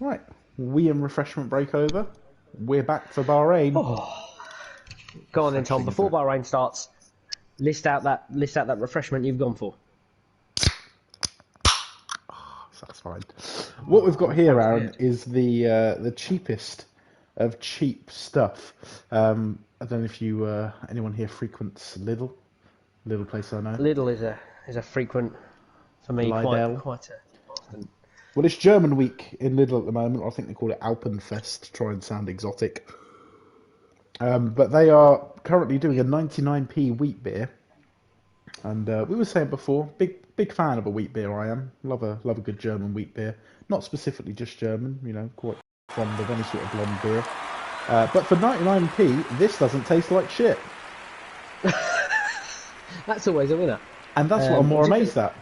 A: Right, we in refreshment break over. We're back for Bahrain.
B: Go on then, Tom.
A: Refreshing,
B: Before
A: isn't it?
B: Bahrain starts, list out that refreshment you've gone for.
A: Satisfied. What we've got here,
B: Sounds
A: Aaron,
B: good.
A: is the cheapest of cheap stuff. I don't know if you anyone here frequents Lidl, little place I know.
B: Lidl is a frequent for me
A: Lidl.
B: quite often.
A: Well, it's German week in Lidl at the moment. I think they call it Alpenfest to try and sound exotic. But they are currently doing a 99p wheat beer, and we were saying before, big fan of a wheat beer. I am love a good German wheat beer. Not specifically just German, quite fond of any sort of blonde beer. But for 99p, this doesn't taste like shit,
B: That's always a winner.
A: and that's what I'm more
B: It's a
A: amazed
B: good-
A: at.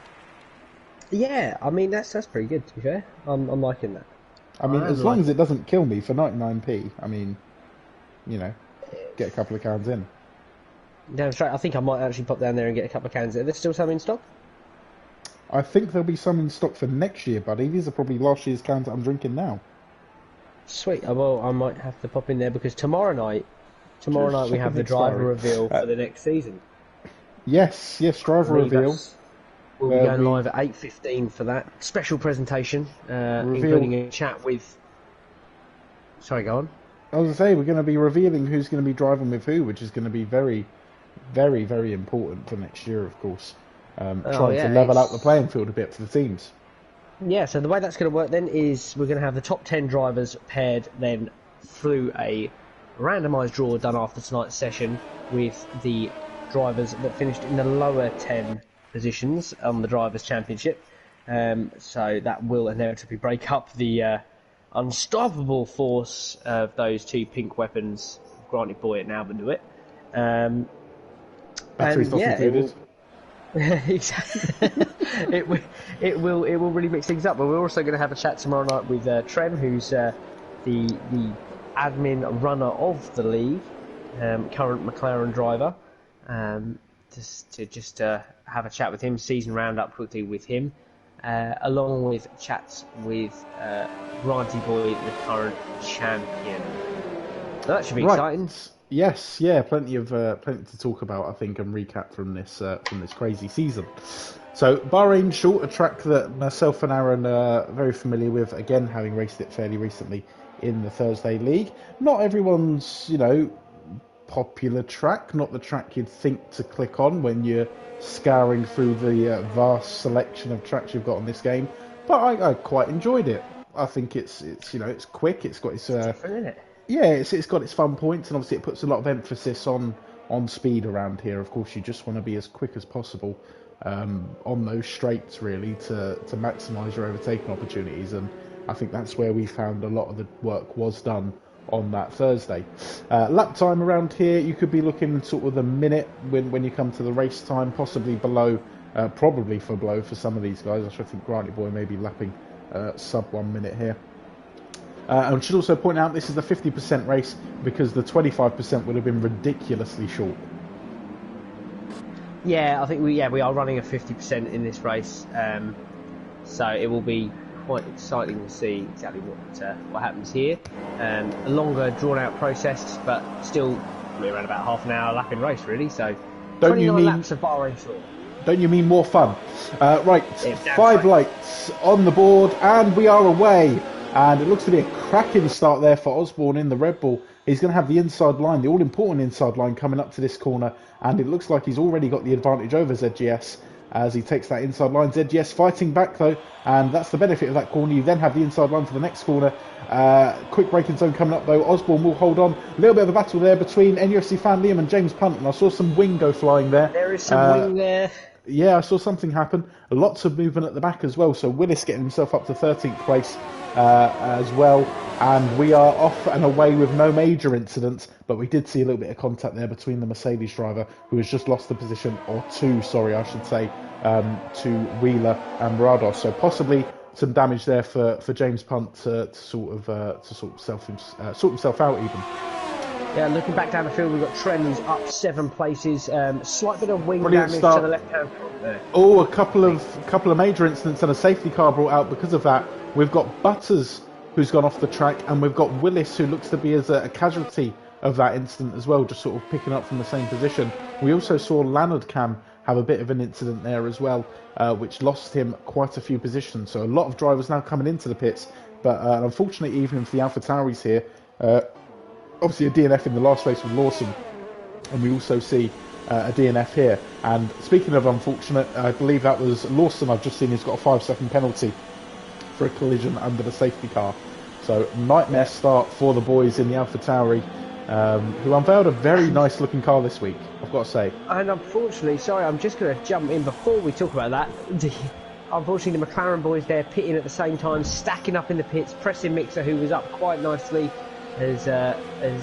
B: Yeah, I mean that's pretty good to be fair. I'm liking that.
A: I mean,
B: I
A: as
B: am
A: long as
B: liking
A: it doesn't kill me for 99p, I mean, get a couple of cans in.
B: Damn straight. I think I might actually pop down there and get a couple of cans. Are there still some in stock?
A: I think there'll be some in stock for next year, buddy. These are probably last year's cans that I'm drinking now.
B: Sweet. Well, I might have to pop in there because tomorrow night we have the
A: Checking
B: driver
A: expiry.
B: reveal for the next season.
A: Yes, driver reveal.
B: We'll be
A: where
B: going
A: we-
B: live at 8:15 for that special presentation,
A: Reveal-
B: including a chat with. Sorry, go on.
A: I was going to say, we're going to be revealing who's going to be driving with who, which is going to be very, very, very important for next year, of course. Trying to level out the playing field a bit for the teams.
B: Yeah, so the way that's going to work then is we're going to have the top 10 drivers paired then through a randomised draw done after tonight's session with the drivers that finished in the lower 10 positions on the Drivers' Championship. So that will inevitably break up the unstoppable force of those two pink weapons, Granted Boy and Albin Do It.
A: Batteries not included.
B: Exactly. it will really mix things up. But we're also going to have a chat tomorrow night with Trem, who's the admin runner of the league, current McLaren driver. Just to have a chat with him, season roundup quickly with him, along with chats with Granty Boy, the current champion. So that should be exciting.
A: Yes, plenty to talk about, I think, and recap from this crazy season. So Bahrain Short, a track that myself and Aaron are very familiar with, again having raced it fairly recently in the Thursday League. Not everyone's, popular track, not the track you'd think to click on when you're scouring through the vast selection of tracks you've got on this game, but I quite enjoyed it. I think it's quick, it's got its
B: Different, isn't it?
A: yeah, it's got its fun points, and obviously it puts a lot of emphasis on speed around here. Of course, you just want to be as quick as possible on those straights, really, to maximise your overtaking opportunities. And I think that's where we found a lot of the work was done on that Thursday. Lap time around here, you could be looking sort of a minute when you come to the race time, possibly below, probably below for some of these guys. I think Granted Boy may be lapping sub 1 minute here. And should also point out this is the 50% race because the 25% would have been ridiculously short.
B: Yeah, I think we are running a 50% in this race, so it will be quite exciting to see exactly what happens here. A longer, drawn-out process, but still probably around about half an hour lapping race, really. So 29 laps of Bahrain Short.
A: Don't you mean more fun? Right,
B: Yeah,
A: 5 lights on the board, and we are away. And it looks to be a cracking start there for Osborne in the Red Bull. He's going to have the inside line, the all-important inside line coming up to this corner. And it looks like he's already got the advantage over ZGS as he takes that inside line. ZGS fighting back though, and that's the benefit of that corner. You then have the inside line for the next corner. Quick braking zone coming up though. Osborne will hold on. A little bit of a battle there between NUFC fan Liam and James Punt. And I saw some wing go flying there.
B: There is some wing there.
A: Yeah, I saw something happen. Lots of movement at the back as well. So Willis getting himself up to 13th place as well. And we are off and away with no major incidents. But we did see a little bit of contact there between the Mercedes driver, who has just lost the position, or two, sorry, I should say, to Wheeler and Murados. So possibly some damage there for James Punt to sort himself out even.
B: Yeah, looking back down the field, we've got Trends up 7 places. Slight bit of wing
A: Brilliant
B: damage
A: start.
B: to the left-hand front there.
A: Oh, a couple of major incidents and a safety car brought out because of that. We've got Butters who's gone off the track, and we've got Willis, who looks to be as a casualty of that incident as well, just sort of picking up from the same position. We also saw Leonard Cam have a bit of an incident there as well, which lost him quite a few positions. So a lot of drivers now coming into the pits, but unfortunately, even for the AlphaTauris here, obviously a DNF in the last race with Lawson, and we also see a DNF here. And speaking of unfortunate, I believe that was Lawson I've just seen who's got a 5-second penalty for a collision under the safety car. So nightmare start for the boys in the AlphaTauri, who unveiled a very nice looking car this week, I've got to say.
B: And unfortunately, sorry, I'm just going to jump in before we talk about that. Unfortunately, the McLaren boys there pitting at the same time, stacking up in the pits. Pressing Mixer, who was up quite nicely, has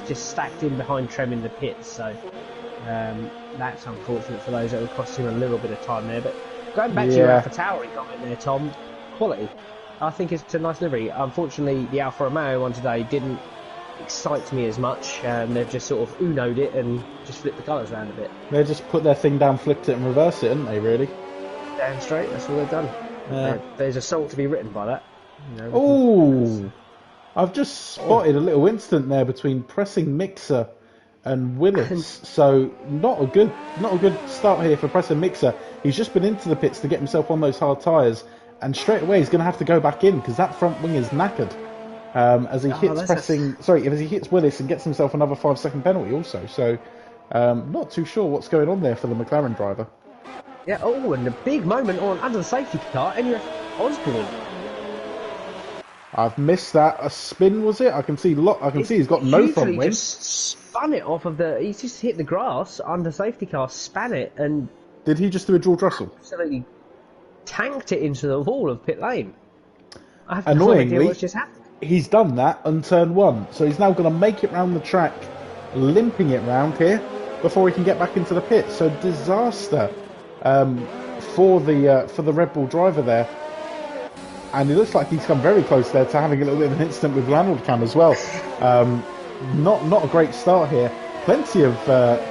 B: just stacked in behind Trem in the pits. So that's unfortunate for those. That will cost him a little bit of time there. But going back to your AlphaTauri comment there, Tom, quality. I think it's a nice livery. Unfortunately, the Alfa Romeo one today didn't excite me as much. They've just sort of unoed it and just flipped the colours around a bit.
A: They just put their thing down, flipped it and reversed it, didn't they, really?
B: Damn straight, that's all they've done. There's a song to be written by that. You know,
A: oh, I've just spotted a little incident there between Pressing Mixer and Willis. So not a good start here for Pressing Mixer. He's just been into the pits to get himself on those hard tyres, and straight away he's going to have to go back in because that front wing is knackered. As he as he hits Willis and gets himself another 5-second penalty also. So not too sure what's going on there for the McLaren driver.
B: Yeah. Oh, and a big moment on under the safety car. And Osborne.
A: I've missed that. A spin, was it? I can see he's got no front wing.
B: Just spun it off of the. He's just hit the grass under safety car, span it, and
A: did he just do a George Russell?
B: Absolutely tanked it into the wall of pit lane. I have no
A: Annoyingly,
B: idea what's just happened.
A: He's done that on turn 1, so he's now going to make it round the track, limping it round here before he can get back into the pit. So disaster for the Red Bull driver there, and it looks like he's come very close there to having a little bit of an incident with Leonard Cam as well. Not a great start here. Plenty of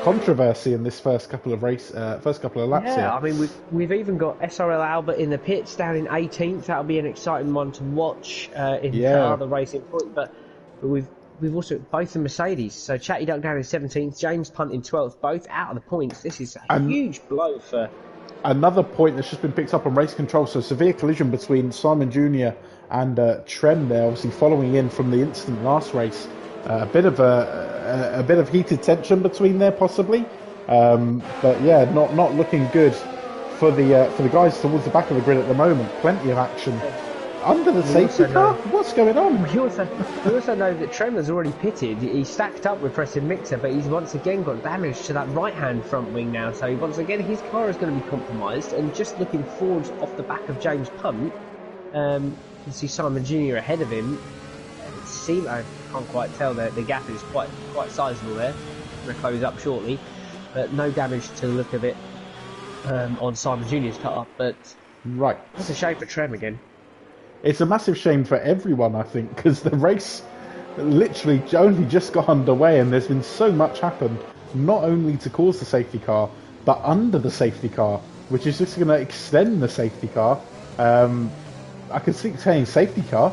A: controversy in this first couple of laps here.
B: Yeah, I mean we've even got SRL Albert in the pits down in 18th. That'll be an exciting one to watch in the racing point. But we've also both the Mercedes. So Chatty Duck down in 17th, James Punt in 12th, both out of the points. This is a huge blow for.
A: Another point that's just been picked up on race control. So severe collision between Simon Jr. and Trem there, obviously following in from the incident last race. A bit of heated tension between there, possibly, but yeah, not looking good for the guys towards the back of the grid at the moment. Plenty of action under the safety car. What's going on?
B: We also know that Trem has already pitted. He stacked up with Pressing Mixer, but he's once again got damage to that right-hand front wing now. So once again, his car is going to be compromised. And just looking forward off the back of James Punt, you see Simon Jr. ahead of him. I can't quite tell. The gap is quite sizable there. Going to close up shortly, but no damage to the look of it on Simon Jr.'s car. But
A: right,
B: that's a shame for Trem again.
A: It's a massive shame for everyone, I think, because the race literally only just got underway, and there's been so much happened, not only to cause the safety car, but under the safety car, which is just going to extend the safety car. I could keep saying safety car.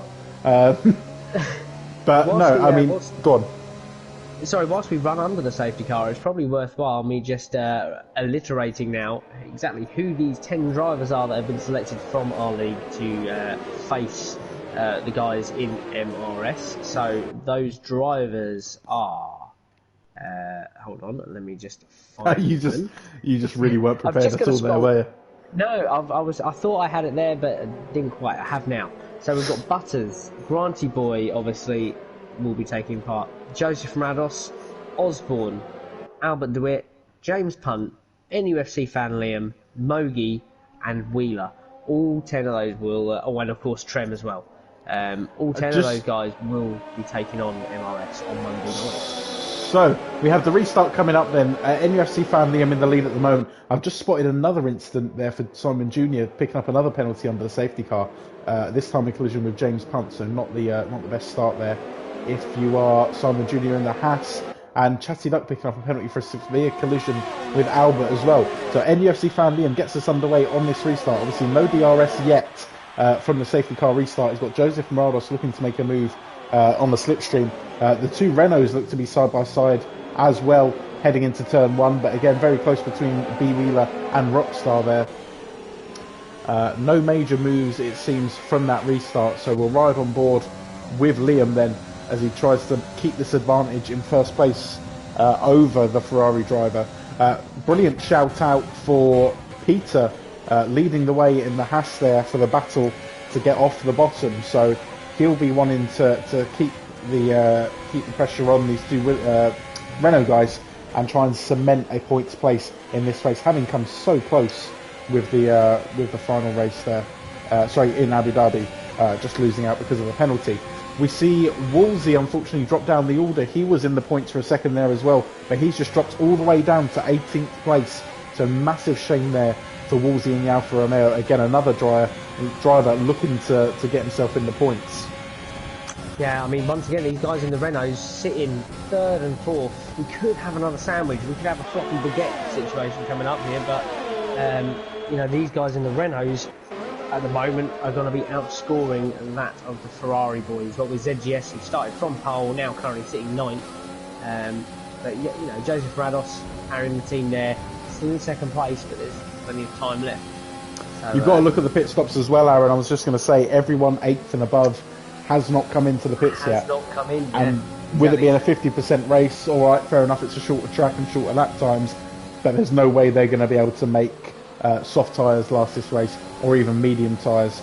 A: But go on.
B: Sorry, whilst we run under the safety car, it's probably worthwhile me just alliterating now exactly who these 10 drivers are that have been selected from our league to face the guys in MRS. So those drivers are... hold on, let me just find
A: you just really weren't prepared at all there, were you?
B: No, I thought I had it there, but didn't quite. I have now. So we've got Butters, Granty Boy, obviously, will be taking part. Joseph Rados, Osborne, Albert DeWitt, James Punt, NUFC fan Liam, Mogi, and Wheeler. All 10 of those will, and of course Trem as well. All 10 of those guys will be taking on MRS on Monday night.
A: So, we have the restart coming up then. NUFC fan Liam in the lead at the moment. I've just spotted another incident there for Simon Jr. picking up another penalty under the safety car. This time in collision with James Punt, so not the best start there. If you are Simon Jr. in the Haas, and Chatty Duck picking up a penalty for a severe collision with Albert as well. So NUFC fan Liam gets us underway on this restart. Obviously no DRS yet from the safety car restart. He's got Joseph Morados looking to make a move on the slipstream. The two Renaults look to be side by side as well, heading into turn one, but again very close between B Wheeler and Rockstar there. No major moves, it seems, from that restart, so we'll ride on board with Liam then as he tries to keep this advantage in first place over the Ferrari driver. Brilliant shout out for Peter leading the way in the Haas there for the battle to get off the bottom, so he'll be wanting to keep the pressure on these two Renault guys and try and cement a points place in this race, having come so close with the final race there. In Abu Dhabi, just losing out because of a penalty. We see Wolsey unfortunately drop down the order. He was in the points for a second there as well, but he's just dropped all the way down to 18th place. So massive shame there for Wolsey in the Alfa Romeo. Again, another driver looking to get himself in the points.
B: Yeah, I mean, once again, these guys in the Renaults sitting third and fourth. We could have another sandwich. We could have a floppy baguette situation coming up here, but you know, these guys in the Renaults at the moment are going to be outscoring that of the Ferrari boys. What with ZGS, who started from pole, now currently sitting ninth. But you know, Joseph Rados carrying the team there, still in second place, but there's plenty of time left. So,
A: you've got to look at the pit stops as well, Aaron. I was just going to say, everyone 8th and above has not come into the pits yet.
B: Has not come in.
A: And with it being a 50% race, all right, fair enough, it's a shorter track and shorter lap times, but there's no way they're going to be able to make soft tyres last this race, or even medium tyres.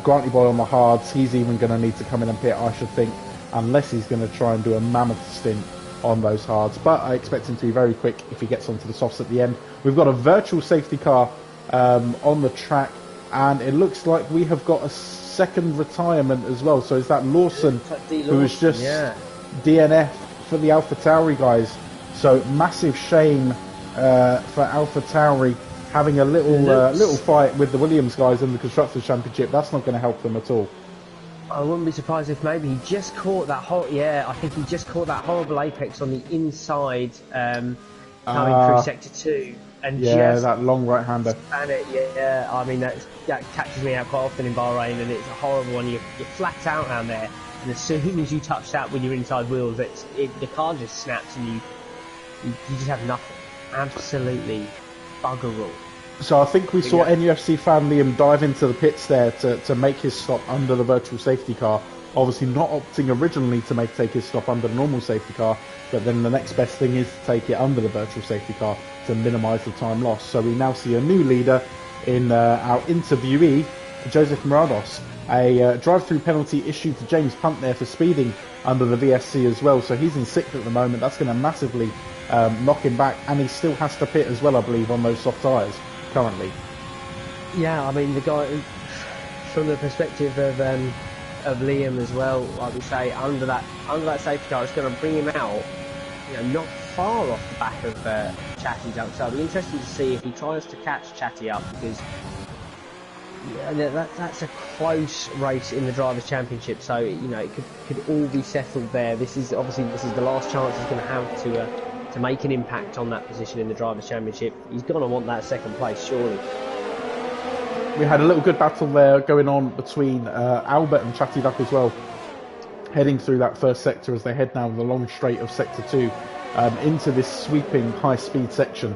A: Granty Boy on the hards, he's even going to need to come in and pit, I should think, unless he's going to try and do a mammoth stint on those hards. But I expect him to be very quick if he gets onto the softs at the end. We've got a virtual safety car on the track, and it looks like we have got a second retirement as well. So is that Lawson, who was just DNF for the AlphaTauri guys? So massive shame for AlphaTauri having a little fight with the Williams guys in the Constructors' Championship. That's not going to help them at all.
B: I wouldn't be surprised if maybe he just caught that I think he just caught that horrible apex on the inside coming through sector 2. And just
A: that long right-hander.
B: Yeah, I mean, that catches me out quite often in Bahrain, and it's a horrible one. You're flat out around there, and as soon as you touch that with your inside wheels, the car just snaps, and you just have nothing. Absolutely bugger all.
A: So I think we saw NUFC fan Liam dive into the pits there to make his stop under the virtual safety car. Obviously not opting originally to take his stop under the normal safety car, but then the next best thing is to take it under the virtual safety car to minimise the time lost. So we now see a new leader in our interviewee, Joseph Morados. A drive-through penalty issued to James Punt there for speeding under the VSC as well. So he's in 6th at the moment. That's going to massively knock him back, and he still has to pit as well, I believe, on those soft tyres currently.
B: Yeah, I mean, the guy, from the perspective of Liam as well, like we say, under that safety car, it's going to bring him out, you know, not far off the back of Chatty's up. So it'll be interesting to see if he tries to catch Chatty up, because that's a close race in the Drivers' Championship. So, you know, it could all be settled there. This is the last chance he's going to have to make an impact on that position in the Drivers' Championship. He's going to want that second place, surely.
A: We had a little good battle there going on between Albert and Chatty Duck as well, heading through that first sector as they head down the long straight of Sector 2 into this sweeping high-speed section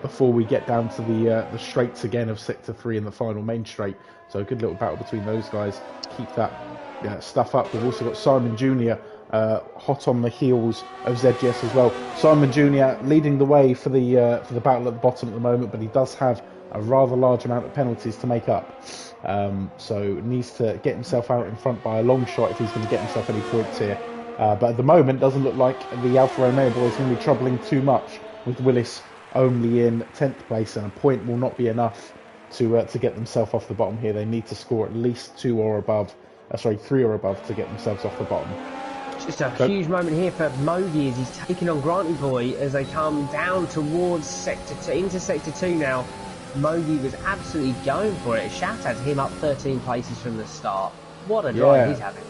A: before we get down to the straights again of Sector 3 in the final main straight. So a good little battle between those guys. Keep that stuff up. We've also got Simon Jr. Hot on the heels of ZGS as well. Simon Jr. leading the way for the battle at the bottom at the moment, but he does have a rather large amount of penalties to make up. So needs to get himself out in front by a long shot if he's going to get himself any points here. But at the moment, doesn't look like the Alfa Romeo boys are going to be troubling too much, with Willis only in 10th place, and a point will not be enough to get themselves off the bottom here. They need to score at least 3 or above to get themselves off the bottom.
B: Just a huge moment here for Mogi as he's taking on Granty Boy as they come down towards Sector 2, into Sector 2 now. Mogi was absolutely going for it. Shout out to him, up 13 places from the start. What a drive he's having.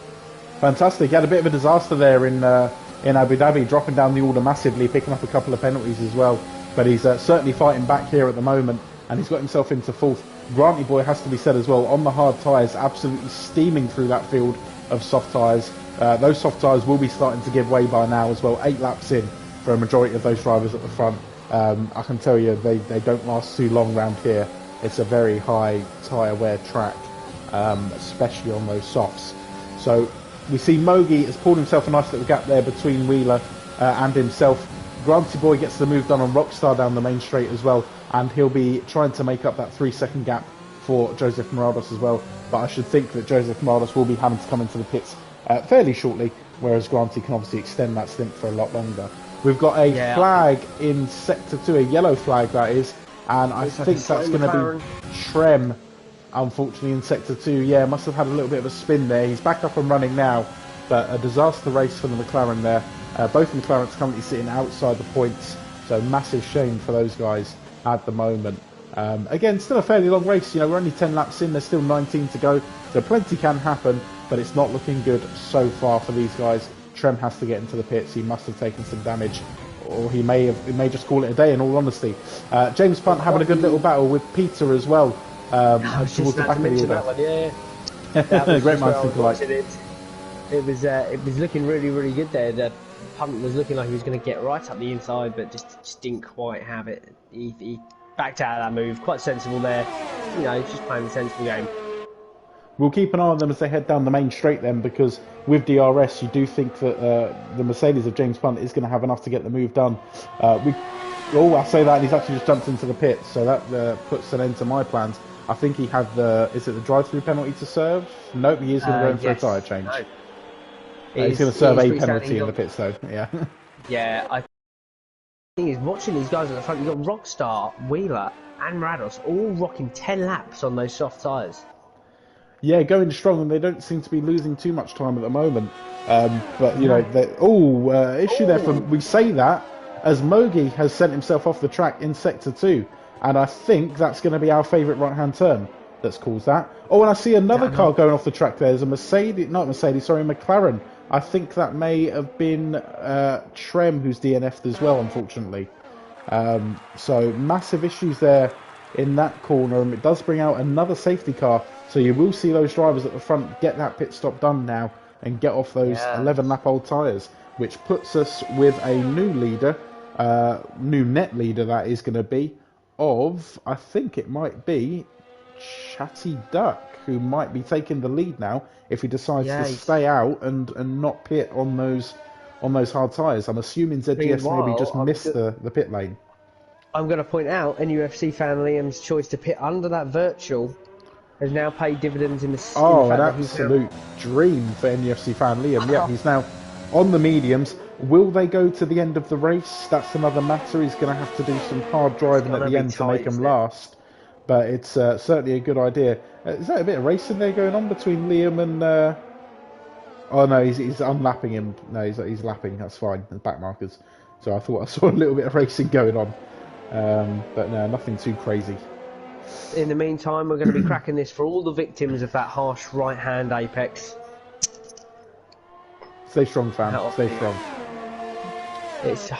A: Fantastic. He had a bit of a disaster there in Abu Dhabi, dropping down the order massively, picking up a couple of penalties as well. But he's certainly fighting back here at the moment, and he's got himself into 4th. Granty Boy has to be said as well, on the hard tyres, absolutely steaming through that field of soft tyres. Those soft tyres will be starting to give way by now as well, 8 laps in for a majority of those drivers at the front. I can tell you they don't last too long round here. It's a very high tyre wear track, especially on those softs. So we see Mogi has pulled himself a nice little gap there between Wheeler and himself. Granty Boy gets the move done on Rockstar down the main straight as well, and he'll be trying to make up that 3-second gap for Joseph Morados as well. But I should think that Joseph Morados will be having to come into the pits fairly shortly, whereas Granty can obviously extend that stint for a lot longer. We've got a flag in Sector 2, a yellow flag that is, and I think that's going to be Trem, unfortunately, in Sector 2. Yeah, must have had a little bit of a spin there. He's back up and running now, but a disaster race for the McLaren there. Both McLarens currently sitting outside the points, so massive shame for those guys at the moment. Again, still a fairly long race. You know, we're only 10 laps in, there's still 19 to go, so plenty can happen, but it's not looking good so far for these guys. Trem has to get into the pits. He must have taken some damage, or he may just call it a day, in all honesty. James Punt having a good little battle with Peter as well. Towards the back of the order. Yeah. Great minds think alike.
B: It was looking really, really good there. The Punt was looking like he was going to get right up the inside, but just didn't quite have it. He backed out of that move. Quite sensible there. You know, just playing a sensible game.
A: We'll keep an eye on them as they head down the main straight then, because with DRS you do think that the Mercedes of James Punt is going to have enough to get the move done. I say that and he's actually just jumped into the pit, so that puts an end to my plans. I think he had the drive-through penalty to serve? Nope, he is going to go in for a tyre change. No. He's going to serve a penalty in the pits though, yeah.
B: Yeah, I think he's watching these guys at the front. You've got Rockstar, Wheeler and Rados all rocking 10 laps on those soft tyres.
A: Yeah, going strong, and they don't seem to be losing too much time at the moment. But, you know, issue there we say that as Mogi has sent himself off the track in Sector 2. And I think that's going to be our favourite right-hand turn that's caused that. Oh, and I see another car going off the track there. There's a McLaren. I think that may have been Trem who's DNF'd as well, unfortunately. So massive issues there in that corner, and it does bring out another safety car. So you will see those drivers at the front get that pit stop done now and get off those 11-lap-old tyres, which puts us with a new leader, new net leader that is going to be, of, I think it might be Chatty Duck, who might be taking the lead now if he decides to stay out and not pit on those hard tyres. I'm assuming ZGS maybe just missed the pit lane.
B: I'm going to point out NUFC fan Liam's choice to pit under that virtual has now paid dividends in the
A: an absolute dream for NUFC fan Liam. Yeah, he's now on the mediums. Will they go to the end of the race? That's another matter. He's going to have to do some hard driving at the end to make him last. But it's certainly a good idea. Is that a bit of racing there going on between Liam and... Oh no, he's unlapping him. No, he's lapping. That's fine. The back markers. So I thought I saw a little bit of racing going on. But no, nothing too crazy.
B: In the meantime, we're going to be cracking this for all the victims of that harsh right-hand apex.
A: Stay strong, fam. Stay strong.
B: It's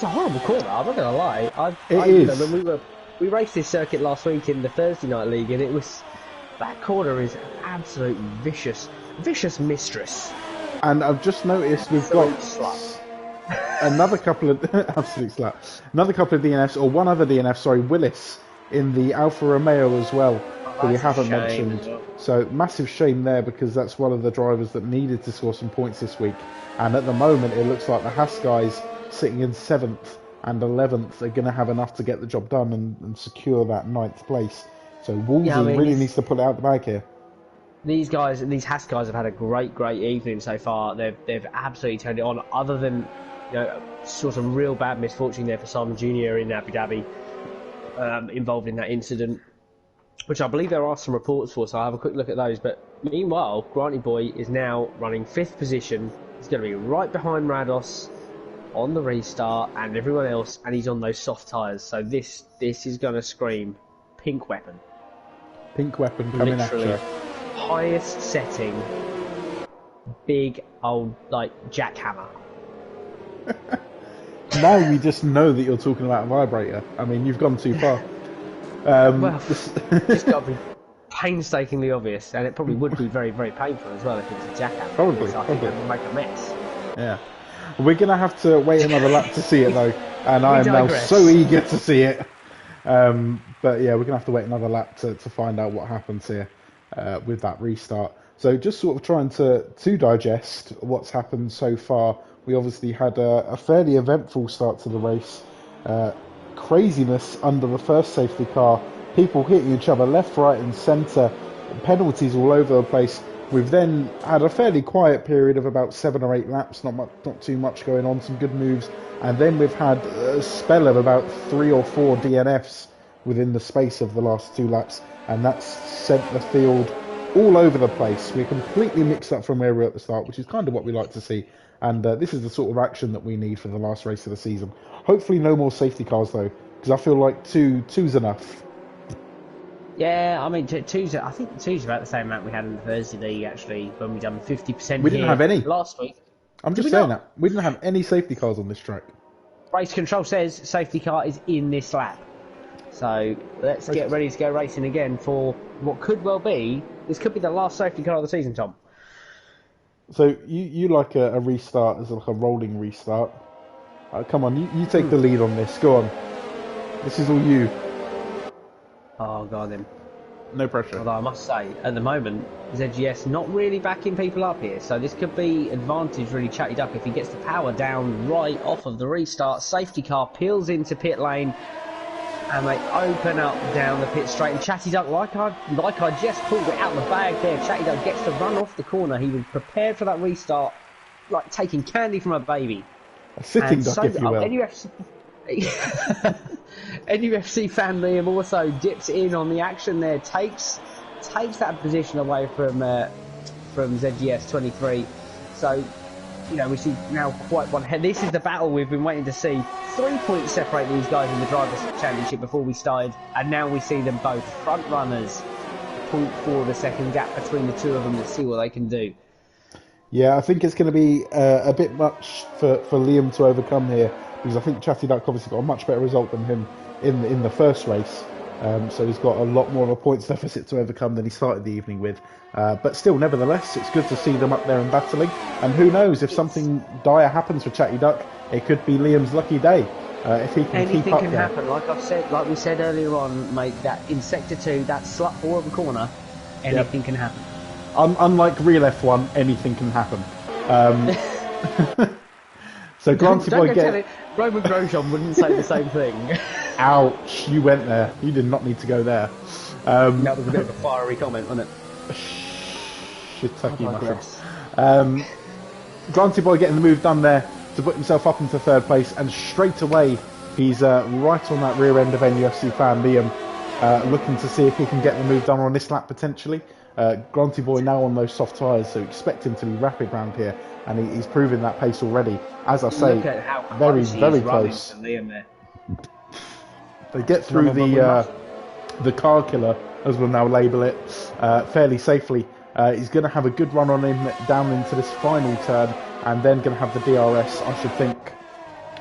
B: a horrible corner. I'm not going to lie.
A: It is.
B: When we raced this circuit last week in the Thursday night league, and that corner is an absolute vicious mistress.
A: And I've just noticed we've got another couple of absolute slap. Another couple of DNFs, or one other DNF. Sorry, Willis in the Alfa Romeo as well, that we haven't mentioned. So massive shame there, because that's one of the drivers that needed to score some points this week. And at the moment, it looks like the Haas guys sitting in 7th and 11th are going to have enough to get the job done and secure that 9th place. So Wolsey really needs to pull it out the bag here.
B: These Haas guys have had a great evening so far. They've absolutely turned it on. Other than, you know, sort of real bad misfortune there for Simon Jr. in Abu Dhabi, involved in that incident, which I believe there are some reports for. So I'll have a quick look at those. But meanwhile, Granty Boy is now running 5th position. He's going to be right behind Rados on the restart and everyone else, and he's on those soft tyres. So this is going to scream pink weapon.
A: Pink weapon coming at you.
B: Highest setting, big old jackhammer.
A: Now we just know that you're talking about a vibrator. I mean, you've gone too far.
B: Well, it's got to be painstakingly obvious, and it probably would be very, very painful as well if it was a jackham.
A: Probably,
B: I think it would make a mess.
A: Yeah. We're going to have to wait another lap to see it, though, and I am now
B: digress.
A: so eager to see it. But yeah, we're going to have to wait another lap to find out what happens here with that restart. So just sort of trying to digest what's happened so far. We obviously had a fairly eventful start to the race. Craziness under the first safety car. People hitting each other left, right and centre. Penalties all over the place. We've then had a fairly quiet period of about 7 or 8 laps, not too much going on, some good moves. And then we've had a spell of about 3 or 4 DNFs within the space of the last 2 laps. And that's sent the field all over the place. We're completely mixed up from where we were at the start, which is kind of what we like to see. And this is the sort of action that we need for the last race of the season. Hopefully no more safety cars though, because I feel like two's enough.
B: Yeah, I mean, I think two's about the same amount we had in the Thursday League, actually, when we done 50%.
A: We didn't have any
B: last week.
A: I'm just saying that. We didn't have any safety cars on this track.
B: Race control says safety car is in this lap. So let's get ready to go racing again for what could well be, this could be the last safety car of the season, Tom.
A: So you like a restart as like a rolling restart. Come on, you take the lead on this. Go on. This is all you.
B: Oh, God, then.
A: No pressure.
B: Although I must say, at the moment, ZGS not really backing people up here. So this could be advantage really Chatty Duck if he gets the power down right off of the restart. Safety car peels into pit lane. And they open up down the pit straight. And Chatty Duck, like I just pulled it out of the bag there, Chatty Duck gets to run off the corner. He was prepared for that restart, like taking candy from a baby.
A: A sitting duck, if you will.
B: NUFC fan Liam also dips in on the action there, takes that position away from ZGS 23. So, you know, we see now quite one head. This is the battle we've been waiting to see. 3 points separate these guys in the Drivers' Championship before we started, and now we see them both front runners. 0.4 of a second gap between the two of them. Let's see what they can do.
A: Yeah, I think it's going to be a bit much for Liam to overcome here, because I think Chatty Duck obviously got a much better result than him in the first race. So he's got a lot more of a points deficit to overcome than he started the evening with. But still, nevertheless, it's good to see them up there and battling. And who knows, if something dire happens for Chatty Duck, it could be Liam's lucky day. If he can keep up there. Anything can
B: happen. Like we said earlier on, mate, that in Sector 2, that slut forward corner, anything can happen.
A: Unlike real F1, anything can happen. So Granty Boy
B: Roman Grosjean wouldn't say the same thing.
A: Ouch, you went there. You did not need to go there.
B: That was a bit of a fiery comment, wasn't it?
A: Shiitake mushrooms. Granty Boy getting the move done there to put himself up into third place, and straight away he's right on that rear end of NUFC fan Liam, looking to see if he can get the move done on this lap potentially. Granty Boy now on those soft tyres, so expect him to be rapid round here, and he's proving that pace already. As I say, very, very close.
B: Liam there.
A: They get through the car killer, as we'll now label it, fairly safely. He's going to have a good run on him down into this final turn, and then going to have the DRS, I should think,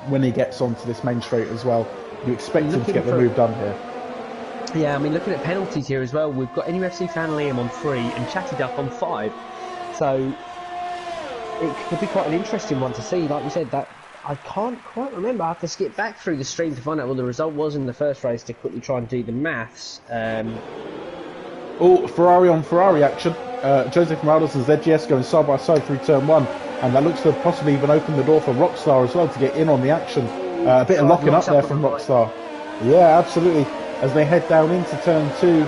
A: when he gets onto this main straight as well. You expect him to get the move done here.
B: Yeah, I mean, looking at penalties here as well, we've got NUFC fan Liam on 3 and Chatty Duck on 5. So it could be quite an interesting one to see. Like we said, that I can't quite remember. I have to skip back through the stream to find out what the result was in the first race to quickly try and do the maths.
A: Ferrari on Ferrari action. Joseph Morales and ZGS going side by side through turn 1, and that looks to have possibly even opened the door for Rockstar as well to get in on the action. A bit of locking up there from Rockstar. Yeah, absolutely. As they head down into turn 2,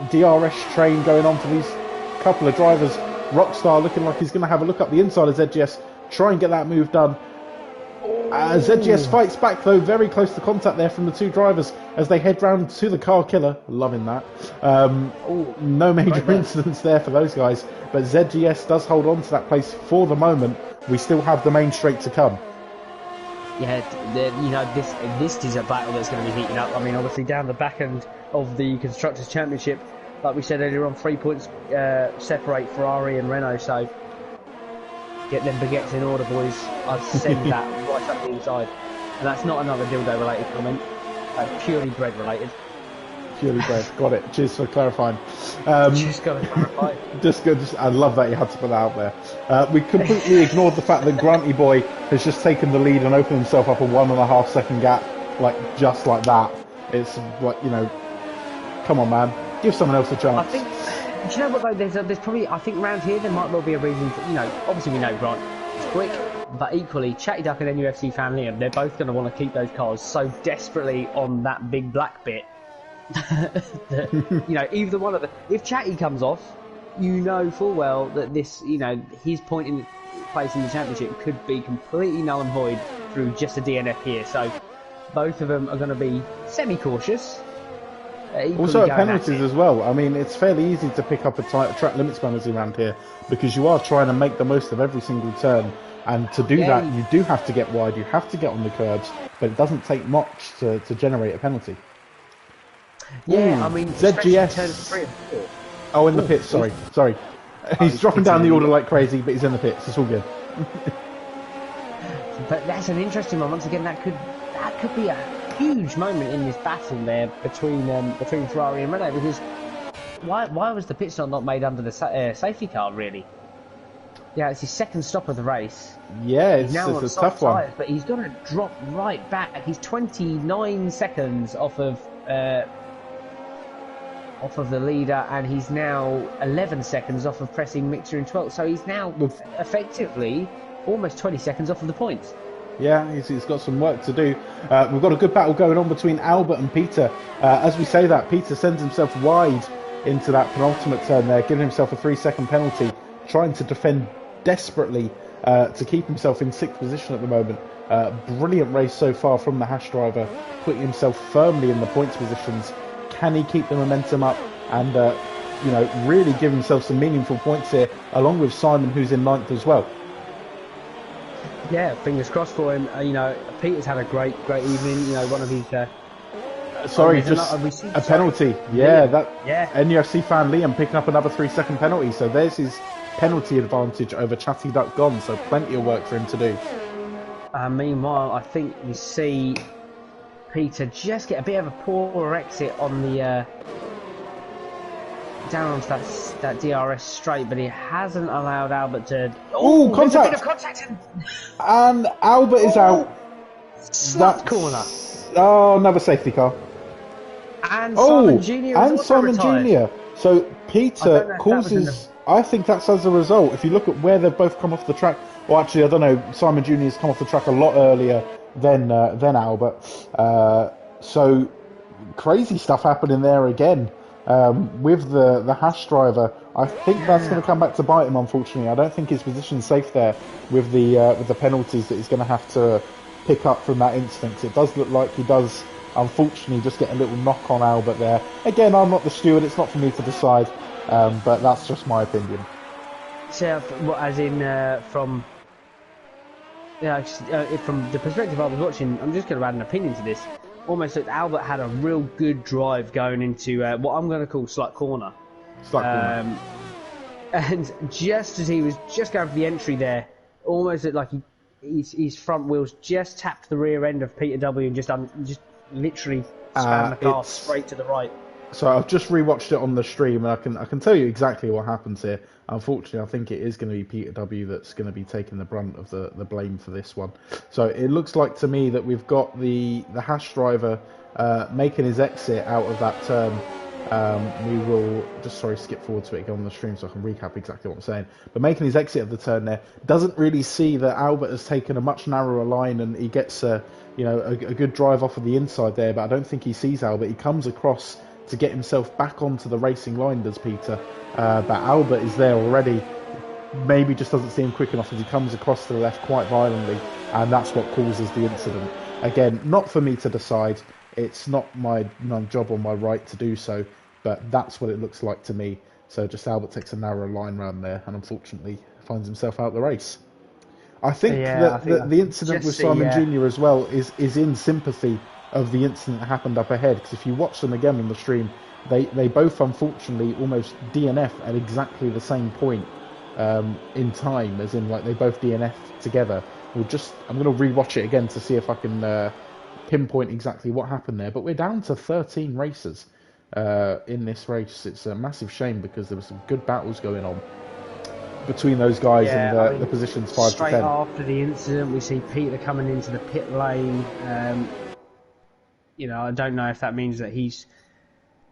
A: DRS train going on for these couple of drivers. Rockstar looking like he's going to have a look up the inside of ZGS, try and get that move done. ZGS fights back though, very close to contact there from the two drivers as they head round to the car killer. Loving that. No major incidents there for those guys, but ZGS does hold on to that place for the moment. We still have the main straight to come.
B: Yeah, you know, this is a battle that's going to be heating up. I mean, obviously down the back end of the Constructors' Championship, like we said earlier on, 3 points separate Ferrari and Renault, so get them baguettes in order, boys. I'd send that right up the inside. And that's not another dildo-related comment, purely bread-related.
A: Purely bred. Got it. Cheers for clarifying.
B: Just got to clarify.
A: Just good. I love that you had to put that out there. We completely ignored the fact that Granty Boy has just taken the lead and opened himself up a 1.5 second gap, just like that. It's like, come on, man, give someone else a chance.
B: I think. Do you know what though? There's probably, I think around here there might well be a reason for, obviously we know Grant is quick, but equally Chatty Duck and NUFC family, and they're both going to want to keep those cars so desperately on that big black bit that, either one of them, if Chatty comes off, full well that this, his point in place in the championship could be completely null and void through just a DNF here. So both of them are going to be semi-cautious.
A: Also at penalties as well. I mean, it's fairly easy to pick up a track limits penalty around here because you are trying to make the most of every single turn, and to do that you do have to get wide, you have to get on the curbs, but it doesn't take much to generate a penalty.
B: Yeah, I mean,
A: ZGS. Oh, in the pits. Sorry. He's dropping down the order like crazy, but he's in the pits. It's all good.
B: But that's an interesting one. Once again, that could be a huge moment in this battle there between Ferrari and Renault, because why was the pit stop not made under the safety car, really? Yeah, it's his second stop of the race.
A: Yeah,
B: it's
A: a
B: tough
A: one.
B: Tires, but he's going to drop right back. He's 29 seconds off of the leader, and he's now 11 seconds off of pressing Mixer in 12th. So he's now effectively almost 20 seconds off of the points.
A: Yeah, he's got some work to do. We've got a good battle going on between Albert and Peter. As we say that, Peter sends himself wide into that penultimate turn there, giving himself a 3-second penalty, trying to defend desperately to keep himself in 6th position at the moment. Brilliant race so far from the Hash driver, putting himself firmly in the points positions. Can he keep the momentum up and really give himself some meaningful points here, along with Simon, who's in 9th as well?
B: Yeah, fingers crossed for him. Peter's had a great evening. One of his.
A: A penalty. Yeah, NUFC fan Liam picking up another 3-second penalty. So there's his penalty advantage over Chatty Duck gone. So plenty of work for him to do.
B: Meanwhile, I think you see Peter just get a bit of a poorer exit on the down onto that DRS straight, but he hasn't allowed Albert to.
A: Oh, contact!
B: A bit of contact,
A: and Albert is out.
B: Slut corner.
A: Oh, another safety car.
B: And Simon Jr.
A: And Simon Jr. So Peter causes. I think that's as a result. If you look at where they've both come off the track, well, actually, I don't know. Simon Jr. has come off the track a lot earlier than Albert. So crazy stuff happening there again. With the Hash driver, I think that's going to come back to bite him. Unfortunately, I don't think his position's safe there with the penalties that he's going to have to pick up from that incident. 'Cause it does look like he does, unfortunately, just get a little knock on Albert there. Again, I'm not the steward; it's not for me to decide, but that's just my opinion.
B: So, as in from the perspective I was watching, I'm just going to add an opinion to this. Almost like Albert had a real good drive going into what I'm going to call slut corner. And just as he was just going for the entry there, almost looked like his front wheels just tapped the rear end of Peter W and just literally spun the car straight to the right.
A: So I've just rewatched it on the stream, and I can tell you exactly what happens here. Unfortunately, I think it is going to be Peter W that's going to be taking the brunt of the blame for this one. So it looks like to me that we've got the Hash driver making his exit out of that turn. We will just skip forward to it again on the stream so I can recap exactly what I'm saying. But making his exit of the turn there, doesn't really see that Albert has taken a much narrower line, and he gets a good drive off of the inside there. But I don't think he sees Albert. He comes across to get himself back onto the racing line, does Peter. But Albert is there already. Maybe just doesn't see him quick enough as he comes across to the left quite violently, and that's what causes the incident. Again, not for me to decide. It's not my job or my right to do so, but that's what it looks like to me. So just Albert takes a narrow line round there, and unfortunately finds himself out the race. I think the incident with Simon Jr. as well is in sympathy of the incident that happened up ahead, because if you watch them again on the stream, they both unfortunately almost DNF at exactly the same point in time, as in they both DNF together. I'm going to rewatch it again to see if I can pinpoint exactly what happened there, but we're down to 13 races. in this race. It's a massive shame because there were some good battles going on between those guys and the positions 5 to 10.
B: Straight after the incident, we see Peter coming into the pit lane. I don't know if that means that he's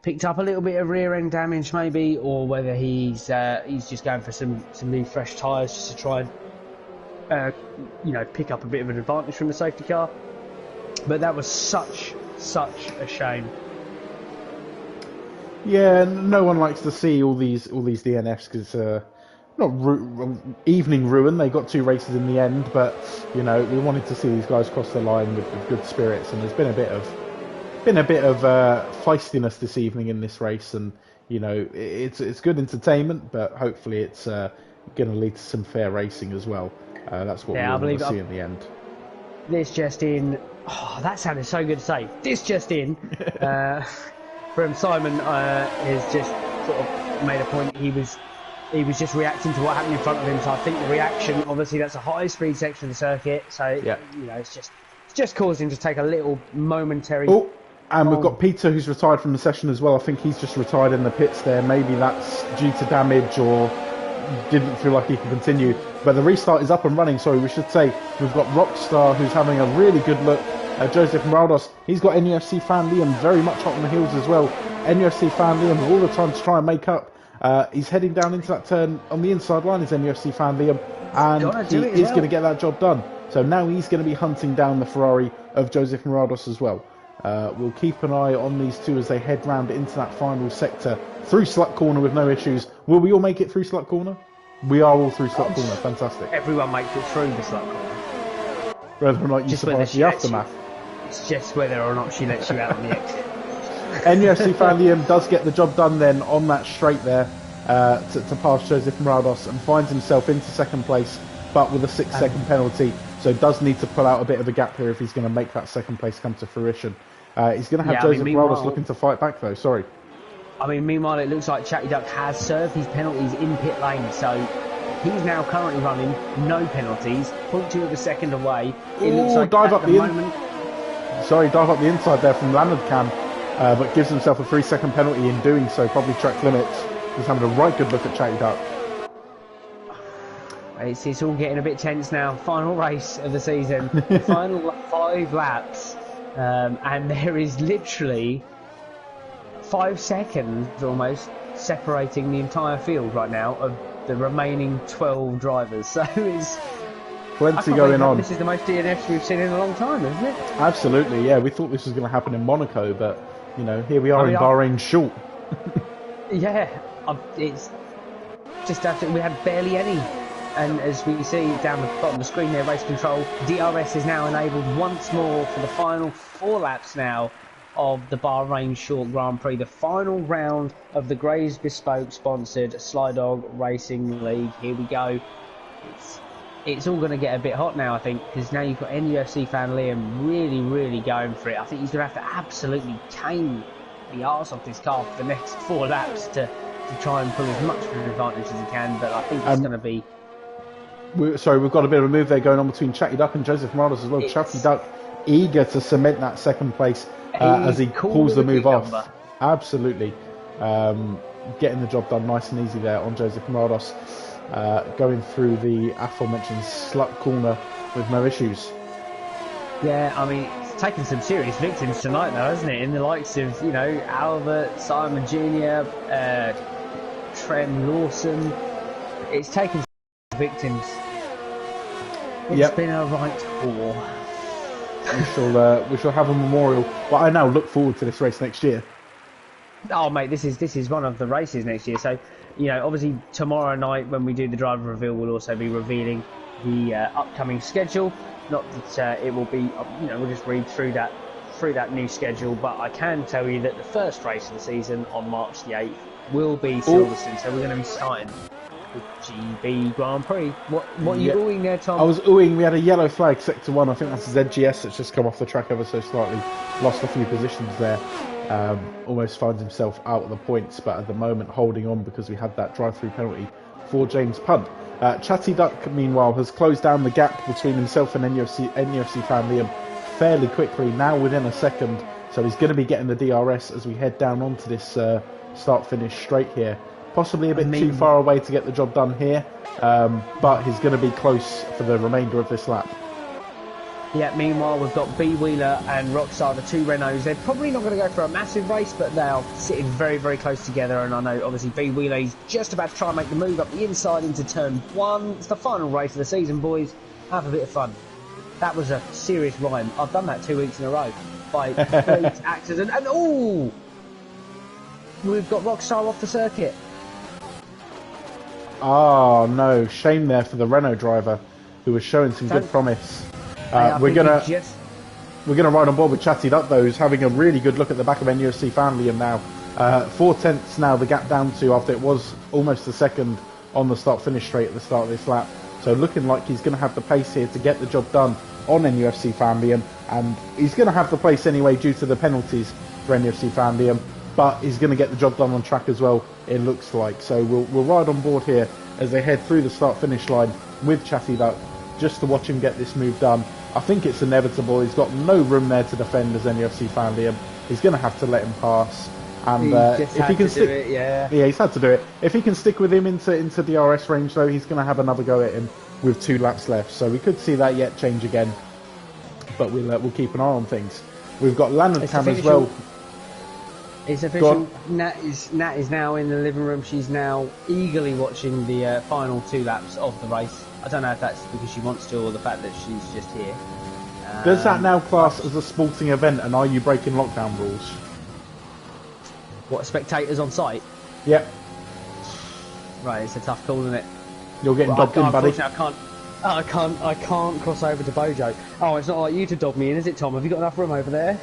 B: picked up a little bit of rear end damage, maybe, or whether he's just going for some new fresh tyres just to try and pick up a bit of an advantage from the safety car. But that was such a shame.
A: Yeah, no one likes to see all these DNFs because not evening ruin. They got 2 races in the end, but we wanted to see these guys cross the line with good spirits, and there's been a bit of feistiness this evening in this race, and it's good entertainment, but hopefully it's going to lead to some fair racing as well. That's what we want to see in the end.
B: This just in. Oh, that sounded so good to say. This just in. From Simon has just sort of made a point. He was just reacting to what happened in front of him. So I think the reaction, obviously, that's a high speed section of the circuit. So it's just caused him to take a little momentary.
A: Oh, and we've got Peter who's retired from the session as well. I think he's just retired in the pits there. Maybe that's due to damage or didn't feel like he could continue. But the restart is up and running. Sorry, we should say we've got Rockstar who's having a really good look. Joseph Moraldos, he's got NUFC fan Liam very much hot on the heels as well. NUFC fan Liam all the time to try and make up. He's heading down into that turn on the inside line is NUFC fan Liam, and he is going to get that job done. So now he's going to be hunting down the Ferrari of Joseph Moraldos as well. We'll keep an eye on these two as they head round into that final sector through Slut Corner with no issues. Will we all make it through Slut Corner? We are all through Slut Corner. Fantastic.
B: Everyone makes it through the Slut Corner.
A: Whether or not you survive the aftermath.
B: It's just whether or not she lets you out on the exit.
A: NUFC fan Liam does get the job done then on that straight there to pass Joseph Moraldos and finds himself into second place, but with a 6-second penalty. So does need to pull out a bit of a gap here if he's going to make that second place come to fruition. He's going to have Joseph Moraldos looking to fight back though. Sorry.
B: Meanwhile, it looks like Chatty Duck has served his penalties in pit lane, so he's now currently running no penalties, 0.2 of a second away. It looks like
A: dive
B: at
A: up
B: the moment.
A: Dive up the inside there from Leonard Cam, but gives himself a 3-second penalty in doing so, probably track limits. He's having a right good look at Chatty Duck.
B: It's all getting a bit tense now. Final race of the season, final 5 laps, and there is literally 5 seconds almost separating the entire field right now of the remaining 12 drivers. So it's
A: plenty going on.
B: This is the most DNFs we've seen in a long time, isn't it?
A: Absolutely, yeah. We thought this was going to happen in Monaco, but here we are in Bahrain short.
B: Yeah, it's just after we had barely any. And as we see down the bottom of the screen there, race control, DRS is now enabled once more for the final 4 laps now of the Bahrain Short Grand Prix, the final round of the Grays Bespoke sponsored SlyDog Racing League. Here we go. It's all going to get a bit hot now, I think, because now you've got NUFC fan Liam really going for it. I think he's going to have to absolutely cane the arse off this car for the next 4 laps to try and pull as much of an advantage as he can, but I think it's going to be...
A: We've got a bit of a move there going on between Chatty Duck and Joseph Moraldos as well. Chatty Duck eager to cement that second place as he pulls the move off. Absolutely. Getting the job done nice and easy there on Joseph Moraldos. Going through the aforementioned Slut Corner with no issues.
B: Yeah, it's taken some serious victims tonight though, hasn't it? In the likes of, Albert, Simon Jr., Trem Lawson. It's taken some victims. It's been a right war.
A: We shall have a memorial. But I now look forward to this race next year.
B: Oh mate, this is one of the races next year. So, obviously tomorrow night when we do the driver reveal, we'll also be revealing the upcoming schedule. Not that it will be, we'll just read through that new schedule. But I can tell you that the first race of the season on March the 8th will be Silverstone. So we're going to be starting the GB Grand Prix. What are you oohing there, Tom?
A: I was oohing. We had a yellow flag, sector 1. I think that's ZGS that's just come off the track ever so slightly. Lost a few positions there. Almost finds himself out of the points, but at the moment holding on because we had that drive-through penalty for James Punt. Chatty Duck, meanwhile, has closed down the gap between himself and NUFC fan Liam fairly quickly, now within a second. So he's going to be getting the DRS as we head down onto this start-finish straight here. Possibly a bit too far away to get the job done here, but he's going to be close for the remainder of this lap.
B: Yeah, meanwhile, we've got B Wheeler and Rockstar, the two Renaults. They're probably not going to go for a massive race, but they are sitting very, very close together. And I know, obviously, B Wheeler is just about to try and make the move up the inside into turn 1. It's the final race of the season, boys. Have a bit of fun. That was a serious rhyme. I've done that 2 weeks in a row by complete accident. And, ooh! We've got Rockstar off the circuit.
A: Oh, no. Shame there for the Renault driver, who was showing some good promise. We're gonna ride on board with Chatty Duck though, who's having a really good look at the back of NUFC family, and now 4/10 now the gap down to, after it was almost a second on the start-finish straight at the start of this lap. So looking like he's going to have the pace here to get the job done on NUFC Fambium, and he's going to have the place anyway due to the penalties for NUFC Fambium, but he's going to get the job done on track as well, it looks like. So we'll ride on board here as they head through the start-finish line with Chatty Duck, just to watch him get this move done. I think it's inevitable. He's got no room there to defend as NUFC Family. He's going to have to let him pass. And if he can stick, he's had to do it. If he can stick with him into DRS range, though, he's going to have another go at him with 2 laps left. So we could see that yet change again. But we'll keep an eye on things. We've got Landon Cam as well.
B: It's official. Nat is now in the living room. She's now eagerly watching the final 2 laps of the race. I don't know if that's because she wants to or the fact that she's just here.
A: Does that now class as a sporting event, and are you breaking lockdown rules?
B: What, spectators on site?
A: Yep.
B: Right, it's a tough call, isn't it?
A: You're getting dobbed in, buddy.
B: I can't cross over to Bojo. Oh, it's not like you to dob me in, is it, Tom? Have you got enough room over there?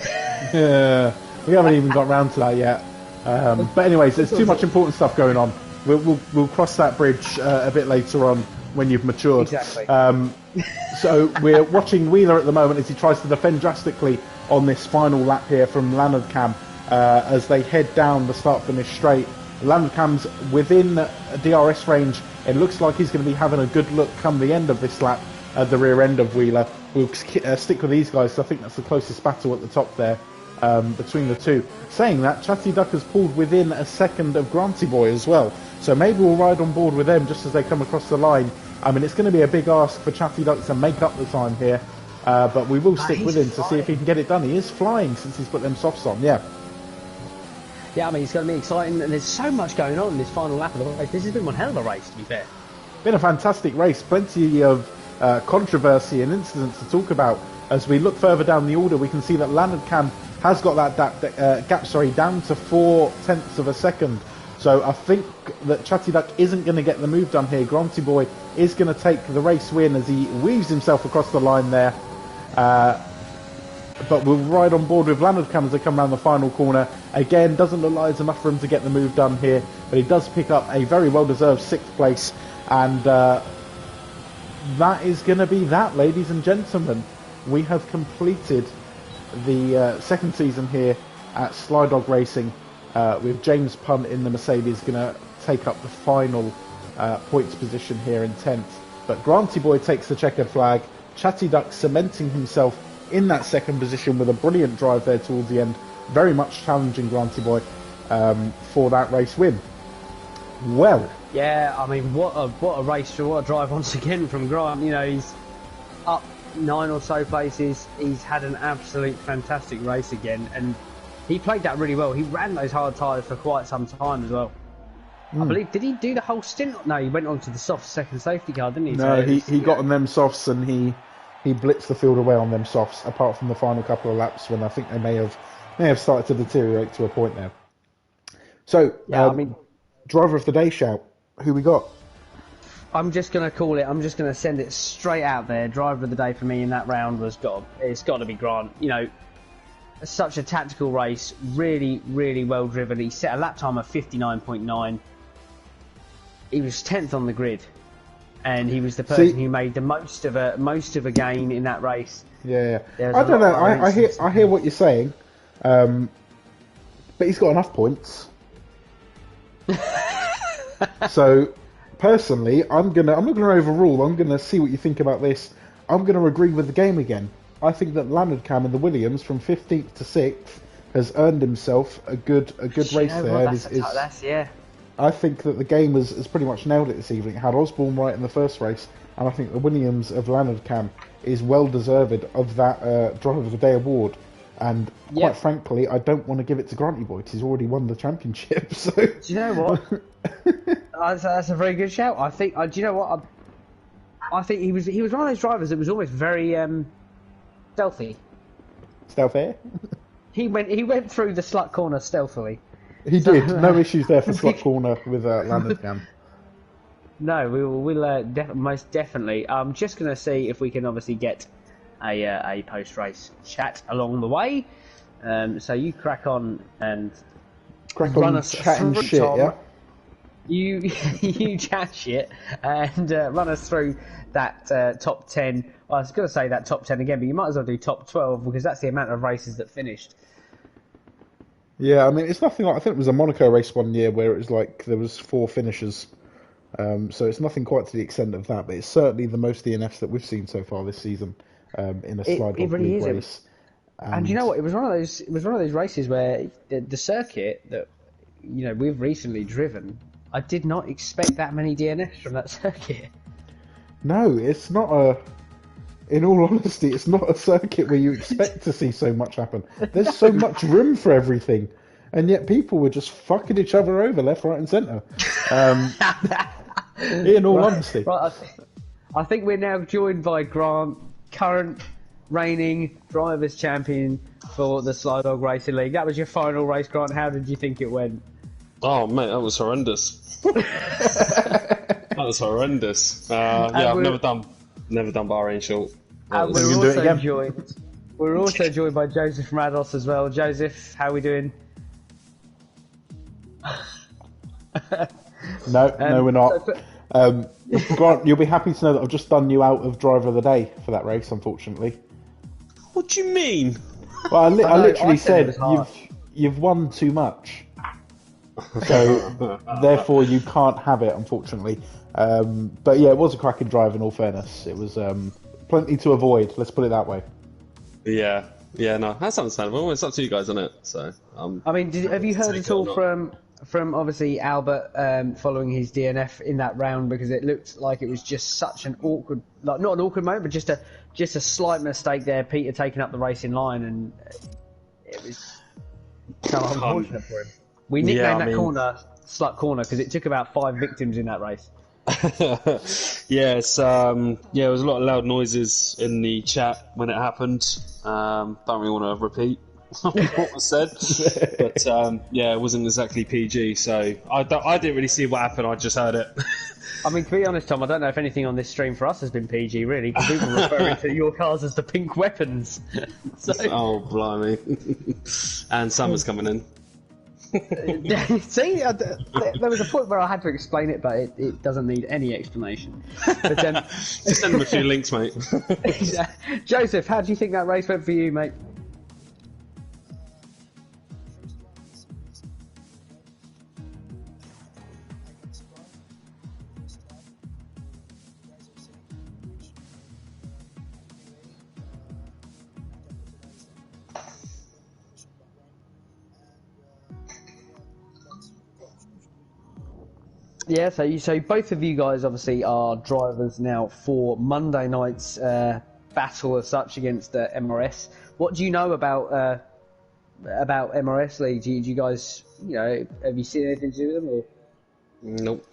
A: Yeah, we haven't even got round to that yet. But anyways, there's too much important stuff going on. We'll cross that bridge a bit later on when you've matured.
B: Exactly.
A: So we're watching Wheeler at the moment as he tries to defend drastically on this final lap here from Leonard Cam as they head down the start-finish straight. Leonard Cam's within DRS range. It looks like he's going to be having a good look come the end of this lap at the rear end of Wheeler. We'll stick with these guys, so I think that's the closest battle at the top there between the two. Saying that, Chatty Duck has pulled within a second of Granty Boy as well. So maybe we'll ride on board with them just as they come across the line. I mean, it's going to be a big ask for Chatty Duck to make up the time here, but we will stick with him to see if he can get it done. He is flying since he's put them softs on, yeah.
B: Yeah, I mean, it's going to be exciting, and there's so much going on in this final lap of the race. This has been one hell of a race, to be fair.
A: Been a fantastic race, plenty of controversy and incidents to talk about. As we look further down the order, we can see that Leonard Cam has got that gap down to 4/10 of a second. So I think that Chatty Duck isn't going to get the move done here. Granty Boy is going to take the race win as he weaves himself across the line there. But we'll ride on board with Leonard Cam as they come around the final corner. Again, doesn't look like there's enough for him to get the move done here, but he does pick up a very well-deserved 6th place. And that is going to be that, ladies and gentlemen. We have completed the second season here at SlyDog Racing, with James Punt in the Mercedes going to take up the final points position here in 10th. But Granty Boy takes the checkered flag. Chatty Duck cementing himself in that second position with a brilliant drive there towards the end, very much challenging Granty Boy for that race win. Well,
B: yeah, I mean, what a race, what a drive once again from Grant. You know, he's up 9 or so places. He's had an absolute fantastic race again, and he played that really well. He ran those hard tyres for quite some time as well. I believe, did he do the whole stint? No, he went on to the soft second safety car, didn't he?
A: No, he got on them softs, and he blitzed the field away on them softs, apart from the final couple of laps when I think they may have started to deteriorate to a point there. So, yeah, I mean, driver of the day shout. Who we got?
B: I'm just going to call it. I'm just going to send it straight out there. Driver of the day for me in that round it's got to be Grant. You know, such a tactical race, really, really well driven. He set a lap time of 59.9. He was 10th on the grid, and he was the person who made the most of a gain in that race.
A: Yeah, I don't know. I hear what you're saying, but he's got enough points. So, personally, I'm not gonna overrule. I'm gonna see what you think about this. I'm gonna agree with the game again. I think that Leonard Cam and the Williams from 15th to 6th has earned himself a good race there.
B: Yeah.
A: I think that the game has pretty much nailed it this evening. It had Osborne right in the first race, and I think the Williams of Lanarksham is well deserved of that Driver of the Day award. And quite frankly, I don't want to give it to Granty Boy because he's already won the championship. So
B: do you know what? That's a very good shout. I think. Do you know what? I think he was one of those drivers that was almost very stealthy.
A: Stealthy?
B: He went through the slut corner stealthily.
A: He did. No issues there for slut corner with Lanarksham.
B: No, we'll most definitely. I'm just going to see if we can obviously get a post-race chat along the way. So you crack on and run us
A: chatting
B: through,
A: shit,
B: Tom.
A: yeah?
B: You chat shit and run us through that top 10. Well, I was going to say that top 10 again, but you might as well do top 12 because that's the amount of races that finished.
A: Yeah, I mean, it's nothing like... I think it was a Monaco race one year where it was like there was 4 finishers. So it's nothing quite to the extent of that, but it's certainly the most DNFs that we've seen so far this season in a SlyDog League race.
B: And you know what? It was one of those races where the circuit that we've recently driven. I did not expect that many DNFs from that circuit. No,
A: it's not in all honesty, it's not a circuit where you expect to see so much happen. There's so much room for everything, and yet people were just fucking each other over left, right, and centre. In all honesty,
B: right, I think we're now joined by Grant, current reigning drivers' champion for the SlyDog Racing League. That was your final race, Grant. How did you think it went?
C: Oh mate, that was horrendous. That was horrendous. I've never done Bahrain short.
B: And we're also joined by Joseph Rados as well. Joseph, how are we doing?
A: No, we're not. Grant, you'll be happy to know that I've just done you out of Driver of the Day for that race, unfortunately.
C: What do you mean?
A: Well, I literally said you've won too much. So, therefore, you can't have it, unfortunately. But yeah, it was a cracking drive, in all fairness. It was plenty to avoid, let's put it that way.
C: Yeah, no, that's understandable. It's up to you guys, isn't it? So,
B: I mean, have you heard at all from obviously Albert following his DNF in that round, because it looked like it was just such an awkward, like not an awkward moment, but just a slight mistake there. Peter taking up the racing line, and it was so unfortunate for him. We nicknamed that corner Slut Corner because it took about 5 victims in that race.
C: Yeah, there was a lot of loud noises in the chat when it happened. Don't really want to repeat what was said, but it wasn't exactly PG. So I didn't really see what happened. I just heard it.
B: I mean, to be honest, Tom, I don't know if anything on this stream for us has been PG, really, because people were referring to your cars as the pink weapons.
C: Oh, blimey. And summer's coming in.
B: See, there was a point where I had to explain it, but it doesn't need any explanation. But,
C: just send them a few links, mate.
B: Joseph, how do you think that race went for you, mate? Yeah, so both of you guys obviously are drivers now for Monday night's battle as such against MRS. What do you know about MRS League? Do you guys, have you seen anything to do with them? Or?
C: Nope.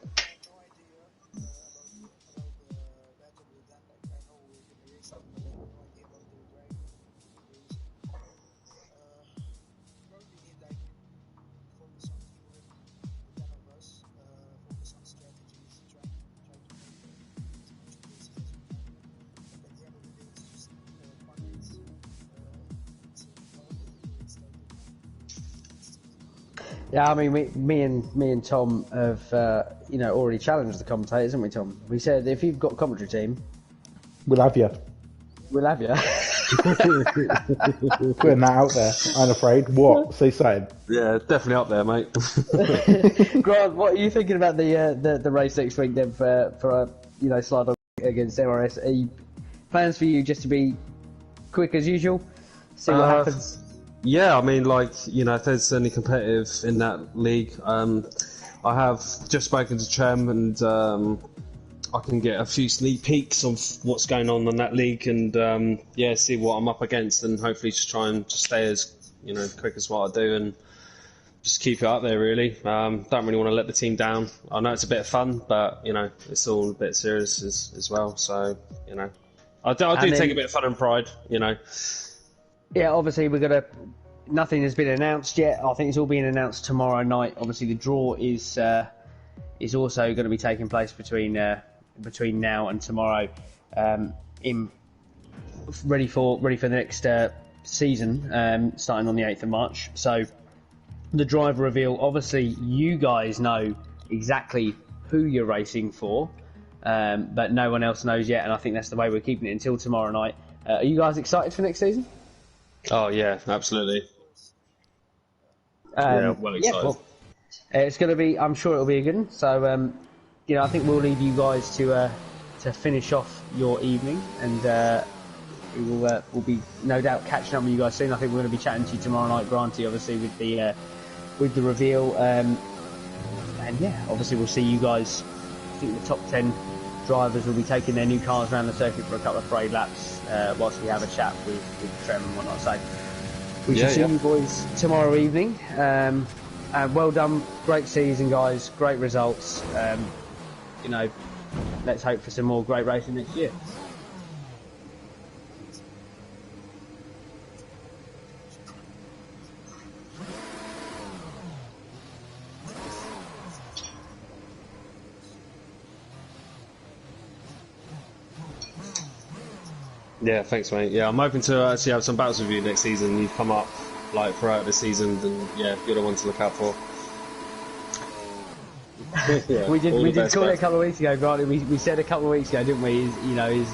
B: Yeah, I mean, me and Tom have already challenged the commentators, haven't we, Tom? We said if you've got a commentary team,
A: we'll have you.
B: We'll have you.
A: Putting that out there, I'm afraid. What? Say something.
C: Yeah, definitely up there, mate.
B: Grant, what are you thinking about the race next week then for SlyDog against MRS? Are plans for you just to be quick as usual? See what happens.
C: Yeah, I mean, like, if there's any competitive in that league, I have just spoken to Trem, and I can get a few sneak peeks of what's going on in that league, and see what I'm up against, and hopefully just try and just stay as quick as what I do, and just keep it up there. Really, don't really want to let the team down. I know it's a bit of fun, but it's all a bit serious as well. So I do take a bit of fun and pride.
B: Yeah, obviously nothing has been announced yet. I think it's all being announced tomorrow night. Obviously, the draw is also going to be taking place between now and tomorrow, ready for the next season, starting on the 8th of March. So the driver reveal. Obviously, you guys know exactly who you're racing for, but no one else knows yet. And I think that's the way we're keeping it until tomorrow night. Are you guys excited for next season?
C: Oh yeah, absolutely. Well excited.
B: Yeah, well, it's going to be. I'm sure it'll be a good one. So, I think we'll leave you guys to finish off your evening, and we'll be no doubt catching up with you guys soon. I think we're going to be chatting to you tomorrow night, Granty, obviously with the reveal, and yeah, obviously we'll see you guys. I think the top 10 drivers will be taking their new cars around the circuit for a couple of parade laps whilst we have a chat with Trem and whatnot. So we shall see you boys tomorrow evening. And well done, great season, guys, great results. Let's hope for some more great racing next year.
C: Yeah, thanks, mate. Yeah, I'm hoping to actually have some battles with you next season. You've come up throughout the season, and you're the one to look out for.
B: we did call it a couple of weeks ago, Grant. We said a couple of weeks ago, didn't we? Is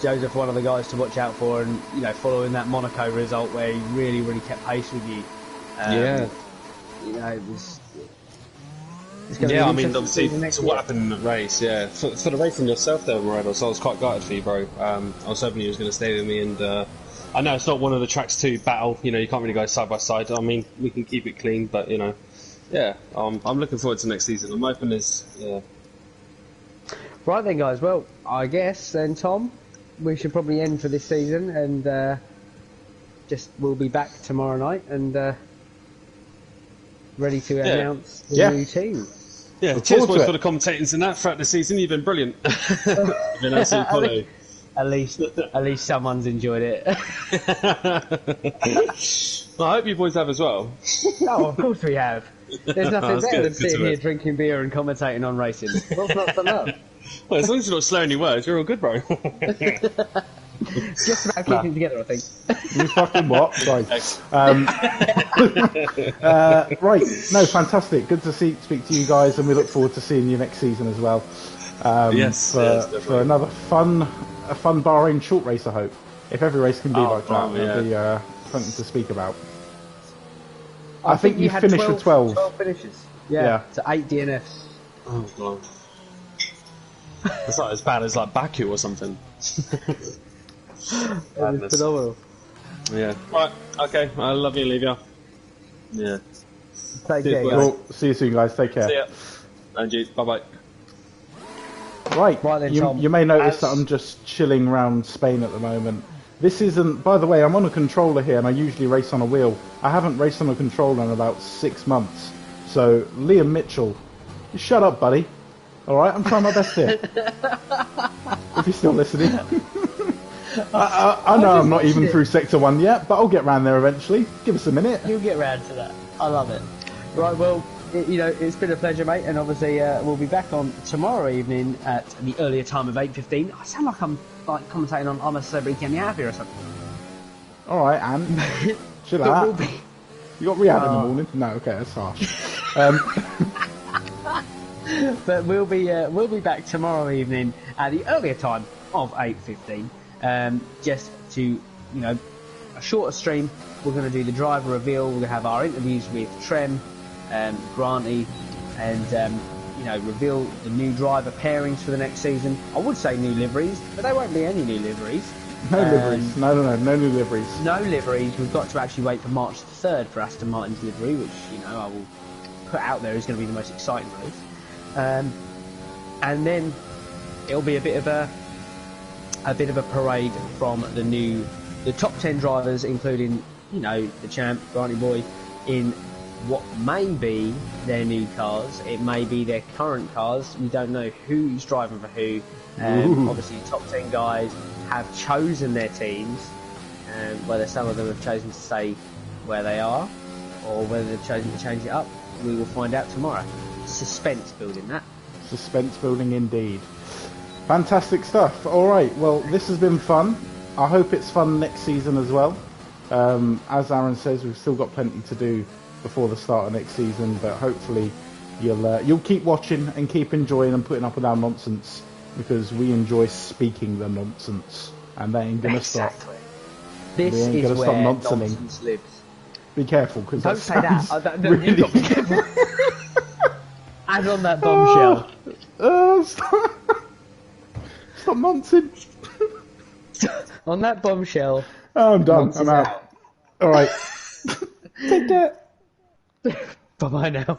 B: Joseph one of the guys to watch out for, and following that Monaco result where he really, really kept pace with you. It was.
C: I mean, obviously, to what happened in the race, for the race from yourself there, Morelos, I was quite gutted for you, bro. I was hoping you was going to stay with me, and I know it's not one of the tracks to battle. You can't really go side by side. I mean, we can keep it clean, but I'm looking forward to next season. I'm hoping
B: Right then, guys. Well, I guess then, Tom, we should probably end for this season, and we'll be back tomorrow night and ready to announce the new team.
C: Yeah, cheers, boys, for the commentators and that throughout the season. You've been brilliant. You've been absolutely quality.
B: At least someone's enjoyed it.
C: Well, I hope you boys have as well.
B: Oh, of course we have. There's nothing better than sitting here drinking beer and commentating on racing. What's not for love?
C: Well, as long as you're not slurring your words, you're all good, bro.
B: Just about keeping together, I think.
A: You fucking what? Right. Right. No, fantastic. Good to speak to you guys, and we look forward to seeing you next season as well. For another fun Bahrain short race, I hope. If every race can be like that, it'll be something to speak about. I think you finished with 12.
B: 12 finishes. Yeah. So 8 DNFs.
C: Oh, God. It's not as bad as Baku or something.
B: Phenomenal.
C: Yeah. Right. Okay. I love you, Olivia. Yeah.
B: Take care, guys.
A: Cool. See you soon, guys. Take care.
C: See ya. And you. Bye-bye.
A: Right.
B: Then, Tom,
A: you may notice that I'm just chilling around Spain at the moment. This isn't... By the way, I'm on a controller here, and I usually race on a wheel. I haven't raced on a controller in about 6 months. So, Liam Mitchell, you shut up, buddy. Alright, I'm trying my best here. If you're still listening. I know I'm not even through Sector 1 yet, but I'll get round there eventually. Give us a minute.
B: You'll get round to that. I love it. Right, well, it's been a pleasure, mate, and obviously we'll be back on tomorrow evening at the earlier time of 8:15. I sound like I'm commentating on I'm a Celebrity, Get Me Out of Here or something.
A: Alright, Anne. Chill out. You got Riyadh in the morning? No, okay, that's harsh.
B: But we'll be back tomorrow evening at the earlier time of 8:15. Just to a shorter stream. We're going to do the driver reveal. We're going to have our interviews with Trem, Granty, and reveal the new driver pairings for the next season. I would say new liveries, but there won't be any new liveries.
A: No liveries. No new liveries.
B: No liveries. We've got to actually wait for March the 3rd for Aston Martin's livery, which, you know, I will put out there is going to be the most exciting race. And then it'll be a bit of a parade from the top 10 drivers, including, you know, the champ, Granny Boy, in what may be their new cars. It may be their current cars. We don't know who's driving for who. Obviously, top 10 guys have chosen their teams, whether some of them have chosen to stay where they are, or whether they've chosen to change it up. We will find out tomorrow. Suspense building, that.
A: Suspense building indeed. Fantastic stuff. All right, well, this has been fun. I hope it's fun next season as well. As Aaron says, we've still got plenty to do before the start of next season, but hopefully you'll keep watching and keep enjoying and putting up with our nonsense, because we enjoy speaking the nonsense, and they ain't gonna stop.
B: This is where nonsense lives.
A: Be careful, because
B: don't say that. You've got to be careful. And on that bombshell.
A: Stop nonsense.
B: On that bombshell.
A: Oh, I'm done. I'm out. All right. Take care.
B: Bye bye now.